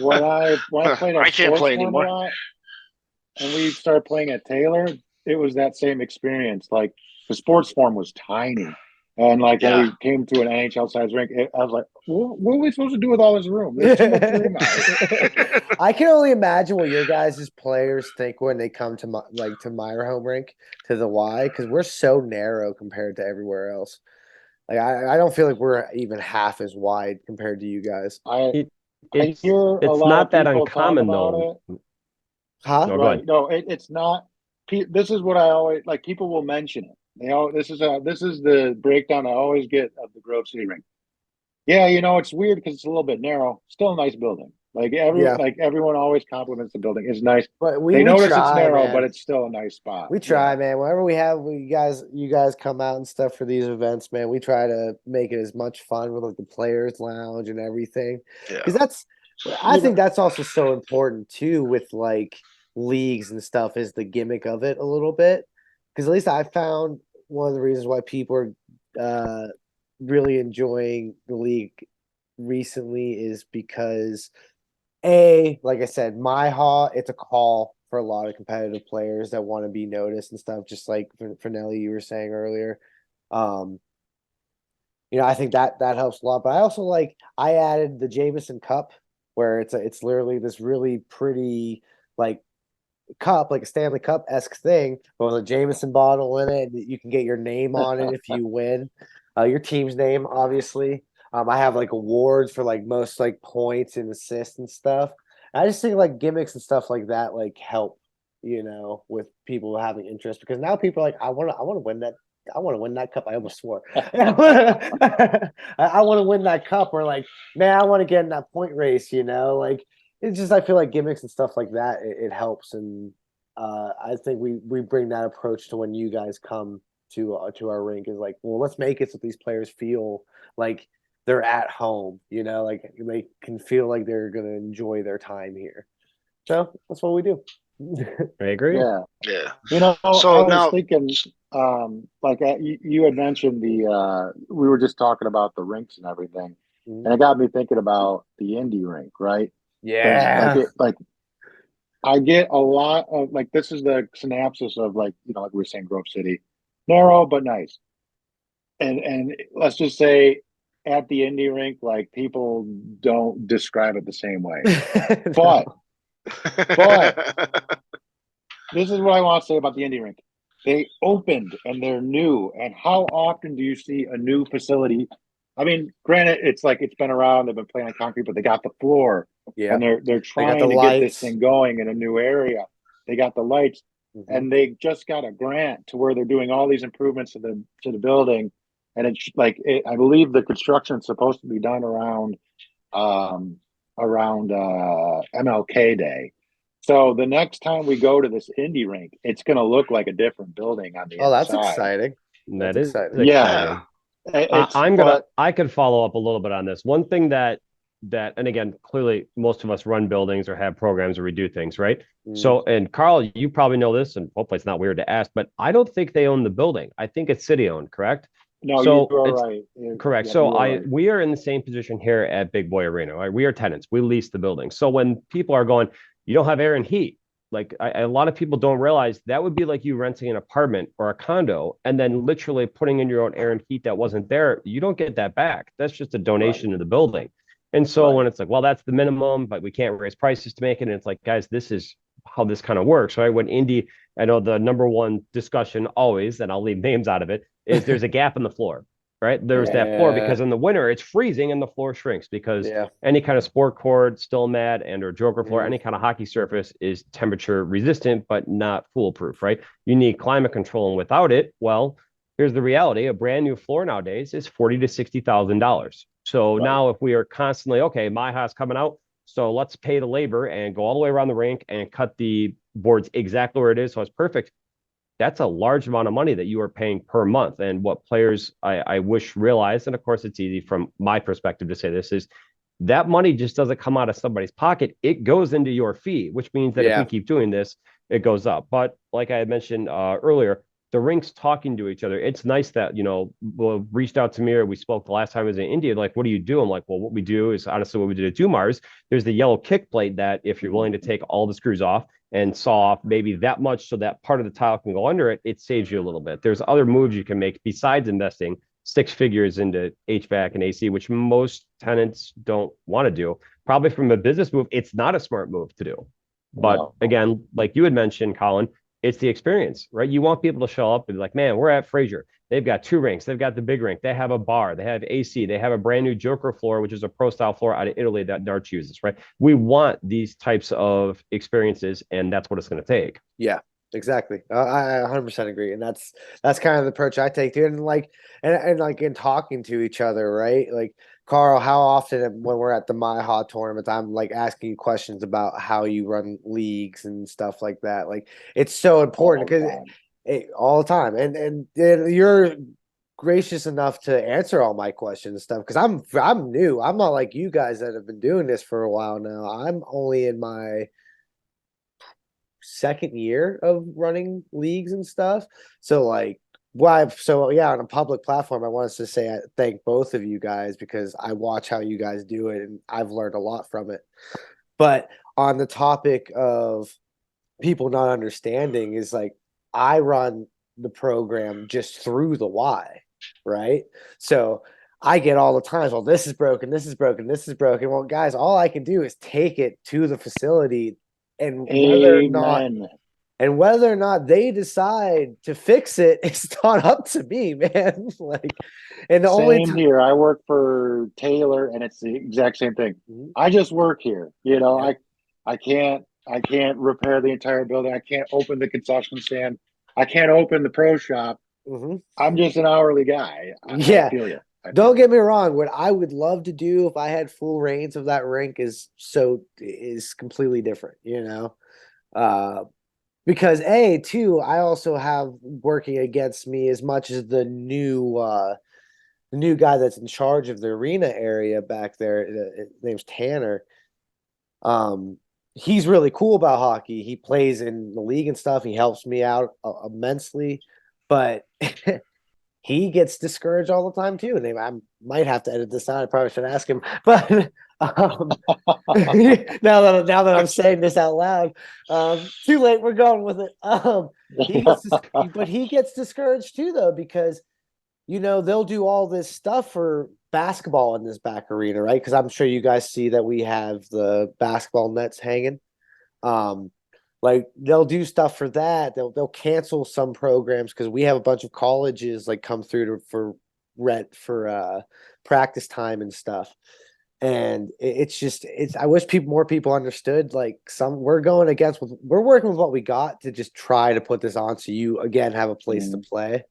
when I played, I can't play anymore. And we started playing at Taylor, it was that same experience. Like the sports form was tiny. And like when we came to an NHL size rink, I was like, what are we supposed to do with all this room? There's too much room out. I can only imagine what your guys' players think when they come to my home rink, to the Y, because we're so narrow compared to everywhere else. Like I don't feel like we're even half as wide compared to you guys. It's not that uncommon though. Huh? No, right. No, it's not. This is what I always like. People will mention it. This is the breakdown I always get of the Grove City rink. Yeah, it's weird because it's a little bit narrow. Still a nice building. Like everyone always compliments the building. It's nice. But they notice try, it's narrow, man. but it's still a nice spot. We try, man. Whenever you guys come out and stuff for these events, man. We try to make it as much fun with like the players' lounge and everything. Because I think that's also so important too with like leagues and stuff, is the gimmick of it a little bit. Because at least I found one of the reasons why people are really enjoying the league recently is because, like I said, my haw, it's a call for a lot of competitive players that want to be noticed and stuff, just like Farinelli you were saying earlier. Um, I think that helps a lot. But I also I added the Jameson Cup, where it's literally this really pretty like cup, like a Stanley Cup esque thing, but with a Jameson bottle in it. You can get your name on it if you win, your team's name, obviously. I have like awards for like most like points and assists and stuff. I just think like gimmicks and stuff like that like help, with people having interest because now people are like, I want to win that. I want to win that cup. I almost swore. I want to win that cup. Or like, man, I want to get in that point race. Like it's just I feel like gimmicks and stuff like that it helps, and I think we bring that approach to when you guys come to our rink is like, well, let's make it so these players feel like they're at home. Like they can feel like they're gonna enjoy their time here. So that's what we do. I agree. Yeah. Yeah. I So was now, thinking, you had mentioned we were just talking about the rinks and everything, and it got me thinking about the indie rink, right? Because Yeah. I get a lot of this is the synopsis of like we were saying, Grove City, narrow but nice, and let's just say at the indie rink, like people don't describe it the same way, but but this is what I want to say about the indie rink. They opened and they're new. And how often do you see a new facility? I mean, granted, it's like it's been around, they've been playing on concrete, but they got the floor Yeah. and they're They got the trying to get this lights. thing going in a new area. They got the lights and they just got a grant to where they're doing all these improvements to the building. And it's I believe the construction's supposed to be done around MLK Day. So the next time we go to this indie rink, it's going to look like a different building on the Oh, that's inside. exciting. That That's is exciting. Yeah, exciting. it's I could follow up a little bit on this. One thing and again, clearly most of us run buildings or have programs or we do things, right? So, and Karl, you probably know this, and hopefully it's not weird to ask, but I don't think they own the building. I think it's city owned, correct? no, you So are it's right. correct. Yeah, So you are right. we are in the same position here at Big Boy Arena, right? We are tenants. We lease the building. So when people are going, you don't have air and heat. Like a lot of people don't realize that would be like you renting an apartment or a condo and then literally putting in your own air and heat that wasn't there. You don't get that back. That's just a donation to the building. And so when it's like, well, that's the minimum, but we can't raise prices to make it. And it's like, guys, this is how this kind of works, right? When Indy, I know the number one discussion always, and I'll leave names out of it, is there's a gap in the floor, right? There's that floor because in the winter it's freezing and the floor shrinks because any kind of sport court, still mat and or joker floor, any kind of hockey surface is temperature resistant, but not foolproof, right? You need climate control. And without it, well, here's the reality. A brand new floor nowadays is $40,000 to $60,000. So now if we are constantly, okay, my house coming out, so let's pay the labor and go all the way around the rink and cut the boards exactly where it is. So it's perfect. That's a large amount of money that you are paying per month. And what players I wish realized, and of course it's easy from my perspective to say this, is that money just doesn't come out of somebody's pocket. It goes into your fee, which means that if we keep doing this, it goes up. But like I had mentioned earlier, the rinks talking to each other. It's nice that, reached out to me or we spoke the last time I was in India. Like, what do you do? I'm like, well, what we do is honestly what we did at Dumars. There's the yellow kick plate that if you're willing to take all the screws off and saw off maybe that much so that part of the tile can go under it, it saves you a little bit. There's other moves you can make besides investing six figures into HVAC and AC, which most tenants don't want to do. Probably from a business move, it's not a smart move to do. But again, like you had mentioned, Colin, it's the experience, right? You want people to show up and be like, man, we're at Fraser. They've got two rinks. They've got the big rink. They have a bar. They have AC. They have a brand new Joker floor, which is a pro style floor out of Italy that Dart uses, right? We want these types of experiences, and that's what it's going to take. Yeah, exactly. I 100% agree, and that's kind of the approach I take too. And like in talking to each other, right? Like Karl, how often when we're at the MyHa tournament, I'm like asking you questions about how you run leagues and stuff like that. Like it's so important because all the time, and you're gracious enough to answer all my questions and stuff because I'm new. I'm not like you guys that have been doing this for a while now. I'm only in my second year of running leagues and stuff. So like on a public platform, I wanted to say I thank both of you guys because I watch how you guys do it and I've learned a lot from it. But on the topic of people not understanding is like I run the program just through the Y, right? So I get all the times, well, this is broken, this is broken, this is broken. Well, guys, all I can do is take it to the facility, and Amen. whether or not they decide to fix it, it's not up to me, man. Like, and the only Same here. I work for Taylor, and it's the exact same thing. I just work here. yeah. I can't repair the entire building. I can't open the concession stand. I can't open the pro shop. Mm-hmm. I'm just an hourly guy. I Yeah. feel you. Don't get me wrong. What I would love to do if I had full reins of that rink is completely different, you know. Because I also have working against me as much as the new guy that's in charge of the arena area back there. His name's Tanner. He's really cool about hockey. He plays in the league and stuff. He helps me out immensely, but he gets discouraged all the time too. And I might have to edit this out. I probably should ask him, but now that I'm saying this out loud, too late. We're going with it. He gets discouraged too, though, because they'll do all this stuff for basketball in this back arena, right? Because I'm sure you guys see that we have the basketball nets hanging. Like they'll do stuff for that. They'll cancel some programs because we have a bunch of colleges like come through for rent for practice time and stuff. And it's I wish more people understood, like, we're working with what we got to just try to put this on so you again have a place to play.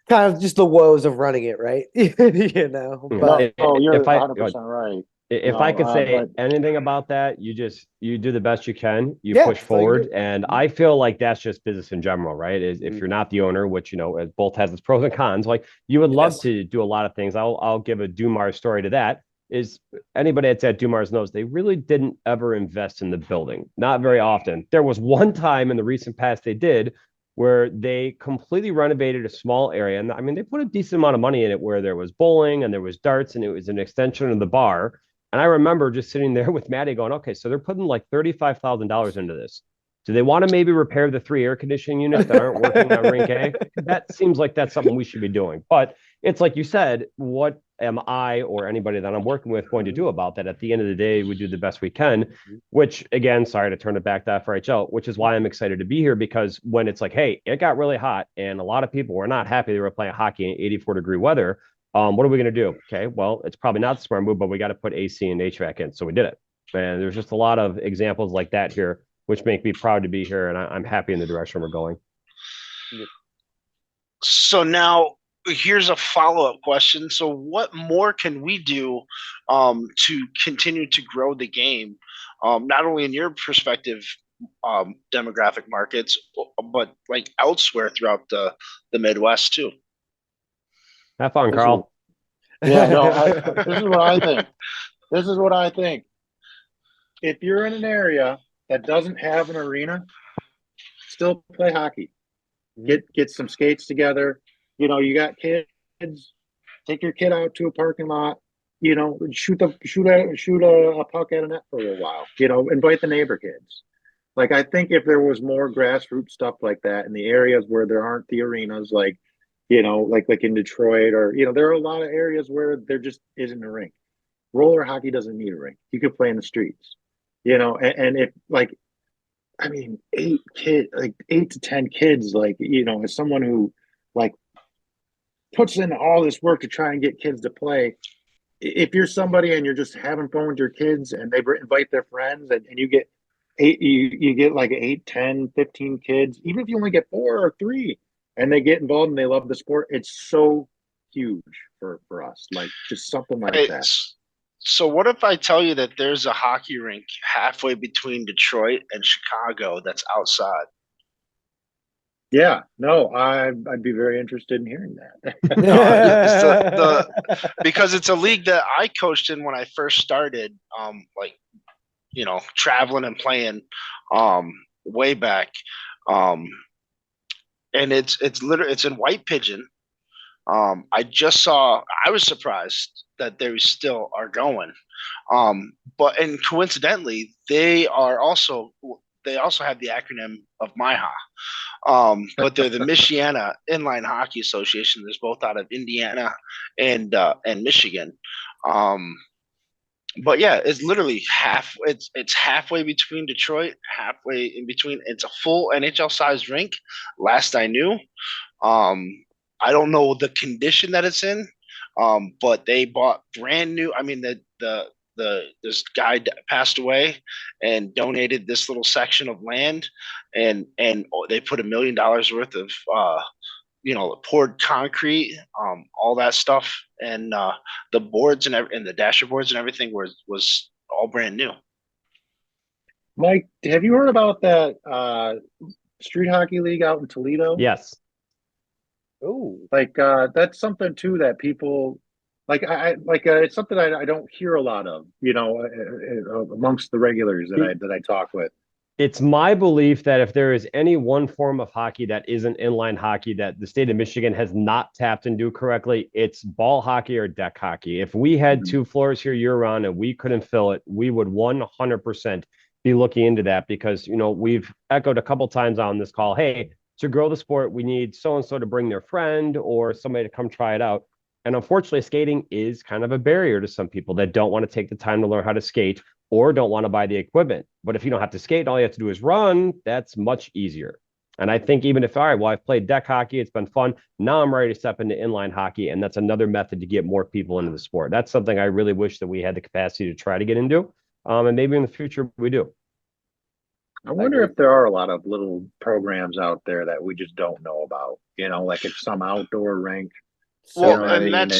Kind of just the woes of running it, right? But you're if I 100% right. if I could say anything about that, you do the best you can. You push forward, and I feel like that's just business in general, right? If you're not the owner, which it both has its pros and cons, like you would love to do a lot of things. I'll give a Dumars story to that. Is anybody that's at Dumars knows they really didn't ever invest in the building, not very often. There was one time in the recent past they did, where they completely renovated a small area. And I mean, they put a decent amount of money in it where there was bowling and there was darts and it was an extension of the bar. And I remember just sitting there with Maddie going, okay, so they're putting like $35,000 into this. Do they want to maybe repair the 3 air conditioning units that aren't working on Rink A? That seems like that's something we should be doing. But it's like you said, what am I or anybody that I'm working with going to do about that? At the end of the day, we do the best we can, which again, sorry to turn it back to FRHL, which is why I'm excited to be here, because when it's like, hey, it got really hot and a lot of people were not happy they were playing hockey in 84-degree weather. What are we going to do? Okay, well, it's probably not the smart move, but we got to put AC and HVAC in. So we did it. And there's just a lot of examples like that here, which make me proud to be here. And I'm happy in the direction we're going. So now here's a follow-up question. So what more can we do to continue to grow the game, not only in your perspective, demographic markets, but like elsewhere throughout the Midwest too? Have fun, Karl. Yeah, no, this is what I think. This is what I think. If you're in an area that doesn't have an arena, still play hockey. Get some skates together. You got kids, take your kid out to a parking lot, shoot a puck at a net for a little while, invite the neighbor kids. Like, I think if there was more grassroots stuff like that in the areas where there aren't the arenas, like in Detroit, or, there are a lot of areas where there just isn't a rink. Roller hockey doesn't need a rink. You could play in the streets, and if, like, I mean, 8 to 10 kids, as someone who, like, puts in all this work to try and get kids to play. If you're somebody and you're just having fun with your kids and they invite their friends, and you get you get like 8, 10, 15 kids, even if you only get 4 or 3, and they get involved and they love the sport, it's so huge for us. Like, just something like that. So what if I tell you that there's a hockey rink halfway between Detroit and Chicago that's outside? Yeah, no, I'd be very interested in hearing that. Because it's a league that I coached in when I first started, traveling and playing way back. And it's literally, it's in White Pigeon. I was surprised that they still are going. But coincidentally, they they also have the acronym of MIHA. But they're the Michiana Inline Hockey Association. There's both out of Indiana and Michigan. But yeah, it's literally half. It's halfway between Detroit, halfway in between. It's a full NHL sized rink. Last I knew, I don't know the condition that it's in, but they bought brand new. I mean, the this guy passed away and donated this little section of land, and they put $1 million worth of poured concrete, all that stuff, and the boards and the dasher boards and everything was all brand new. Mike, have you heard about that street hockey league out in Toledo? Yes. Oh, Like that's something too that people like. It's something I don't hear a lot of, amongst the regulars that I talk with. It's my belief that if there is any one form of hockey that isn't inline hockey that the state of Michigan has not tapped into correctly, it's ball hockey or deck hockey. If we had 2 floors here year round and we couldn't fill it, we would 100% be looking into that, because, we've echoed a couple times on this call, hey, to grow the sport, we need so-and-so to bring their friend or somebody to come try it out. And unfortunately, skating is kind of a barrier to some people that don't want to take the time to learn how to skate or don't want to buy the equipment. But if you don't have to skate, all you have to do is run, that's much easier. And I think even if, all right, well, I've played deck hockey, it's been fun. Now I'm ready to step into inline hockey. And that's another method to get more people into the sport. That's something I really wish that we had the capacity to try to get into. And maybe in the future we do. I wonder if there are a lot of little programs out there that we just don't know about, like it's some outdoor rink. Well, and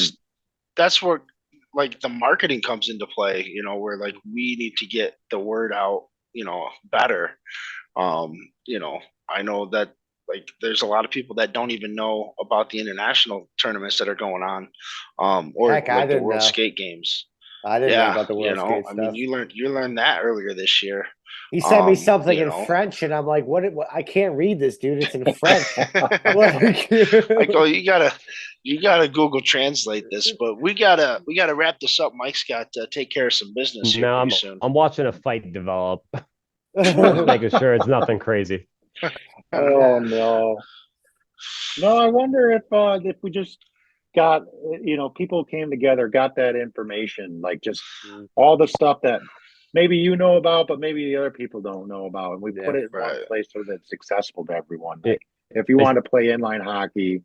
that's where like the marketing comes into play, where like we need to get the word out, better. I know that like there's a lot of people that don't even know about the international tournaments that are going on, or Heck, like the World Skate Games. I didn't know about the World Skate stuff. I mean, you learned that earlier this year. He sent me something in French, and I'm like, "What? I can't read this, dude. It's in French." Like, oh, you gotta Google Translate this, but we gotta wrap this up. Mike's got to take care of some business here pretty soon. I'm watching a fight develop, making sure it's nothing crazy. Oh no! No, I wonder if we just got people came together, got that information, like just all the stuff that maybe about, but maybe the other people don't know about, and we put it in one place so that it's accessible to everyone. Like, if you want to play inline hockey,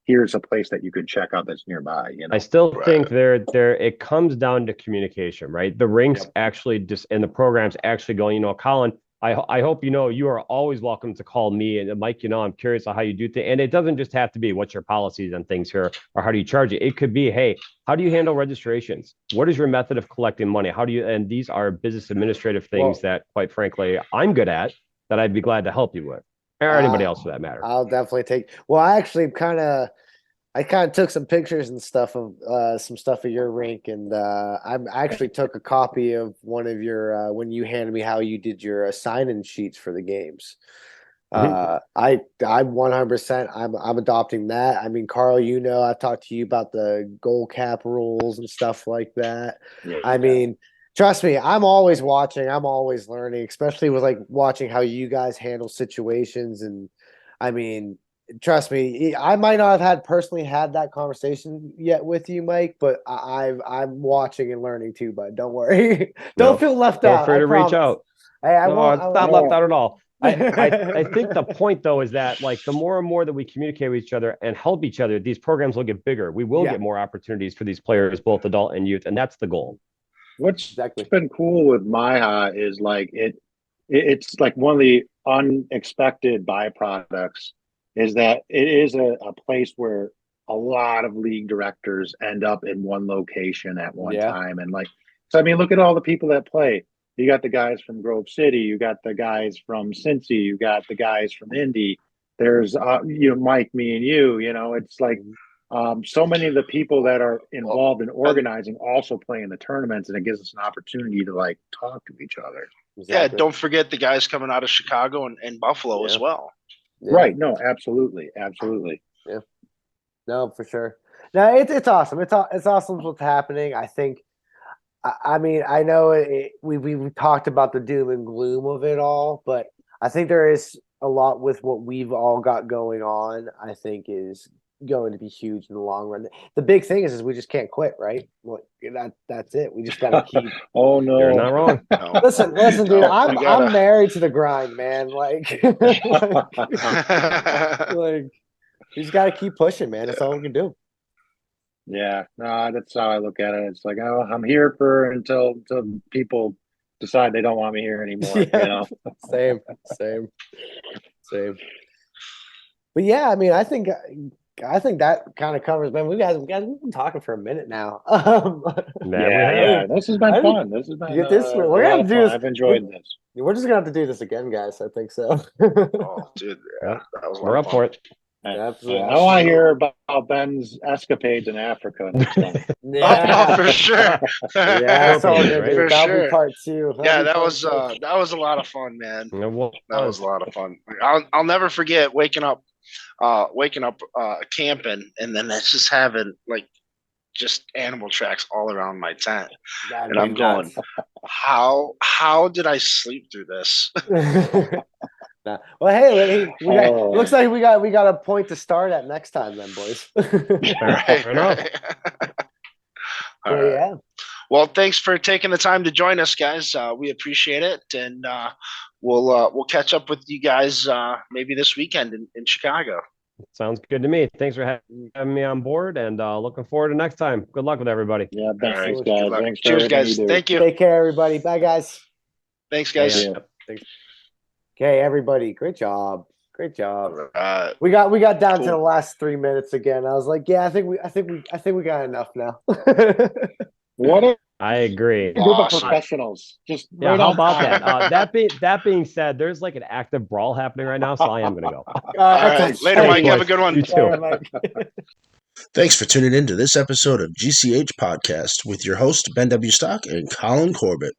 here's a place that you could check out that's nearby. I still think it comes down to communication, right? The rinks actually and the programs actually going, Colin, I hope you are always welcome to call me and Mike. I'm curious on how you do things, and it doesn't just have to be what's your policies on things here or how do you charge it. It could be, hey, how do you handle registrations? What is your method of collecting money? And these are business administrative things that, quite frankly, I'm good at, that I'd be glad to help you with, or anybody else for that matter. I'll definitely take. Well, I actually kind of took some pictures and stuff of some stuff of your rink, and I actually took a copy of one of your when you handed me how you did your sign-in sheets for the games. I 100%. I'm adopting that. I mean, Karl, I've talked to you about the goal cap rules and stuff like that. Yeah, I mean, trust me, I'm always watching. I'm always learning, especially with like watching how you guys handle situations. And I mean, trust me, I might not have personally had that conversation yet with you, Mike, but I'm watching and learning too, bud. Don't worry. Don't feel left out. Feel free to reach out. Hey, it's not left out at all. I think the point though is that like the more and more that we communicate with each other and help each other, these programs will get bigger. We will get more opportunities for these players, both adult and youth, and that's the goal. What's been cool with MIHA is like it's like one of the unexpected byproducts is that it is a place where a lot of league directors end up in one location at one time. And so I mean, look at all the people that play. You got the guys from Grove City, you got the guys from Cincy, you got the guys from Indy. There's Mike, me, and you. It's like so many of the people that are involved in organizing also play in the tournaments, and it gives us an opportunity to like talk to each other. Exactly. Yeah, don't forget the guys coming out of Chicago and Buffalo as well. Yeah. Right. No, absolutely. Absolutely. Yeah. No, for sure. No, it's awesome. It's awesome what's happening. I think, I mean, I know we talked about the doom and gloom of it all, but I think there is a lot with what we've all got going on. I think is going to be huge in the long run. The big thing is we just can't quit, right? Well, that's it. We just got to keep. Oh no, You're not wrong. No. Listen, dude. No, I'm we gotta- I'm married to the grind, man. Like, like we just got to keep pushing, man. That's all we can do. Yeah, no, that's how I look at it. It's like, oh, I'm here for until people decide they don't want me here anymore. Yeah. You know, Same. But yeah, I mean, I think that kind of covers. Man, we've been talking for a minute now. yeah. This has been fun. This has been Get this. a We're gonna lot have of to do fun. this. I've enjoyed this. We're just gonna have to do this again, guys. I think so. Oh, dude, yeah, that was a lot We're of up fun. for it. Absolutely. I want to hear about Ben's escapades in Africa next time. Yeah, Oh, for sure. yeah, that's all good, Right? dude. For That'll be sure. part two. Yeah, that was a lot of fun, man. Yeah, well, That was a lot of fun. I'll never forget waking up camping, and then it's just having like just animal tracks all around my tent, That'd and be I'm going, nuts. how did I sleep through this? Nah. Well, hey, Oh. looks like we got a point to start at next time, then, boys. Fair enough. All Well, right. yeah. Well, thanks for taking the time to join us, guys. We appreciate it, and we'll catch up with you guys maybe this weekend in Chicago. Sounds good to me. Thanks for having me on board, and looking forward to next time. Good luck with everybody. Yeah, All right. thanks, Good guys. luck. Thanks for Cheers, everything guys. you do. Thank you. Take care, everybody. Bye, guys. Thanks, guys. Yeah. Okay, everybody. Great job. Uh, We got down to Cool. the last 3 minutes again. I was like, yeah, I think we got enough now. What a I agree. group of Awesome. professionals! Just Yeah, right how on about time. that? That being said, there's like an active brawl happening right now, so I am gonna go. all right. Later, Mike. Have a good one. You too. All right, Mike. Thanks for tuning in to this episode of GCH Podcast with your host, Ben W. Stock and Colin Corbett.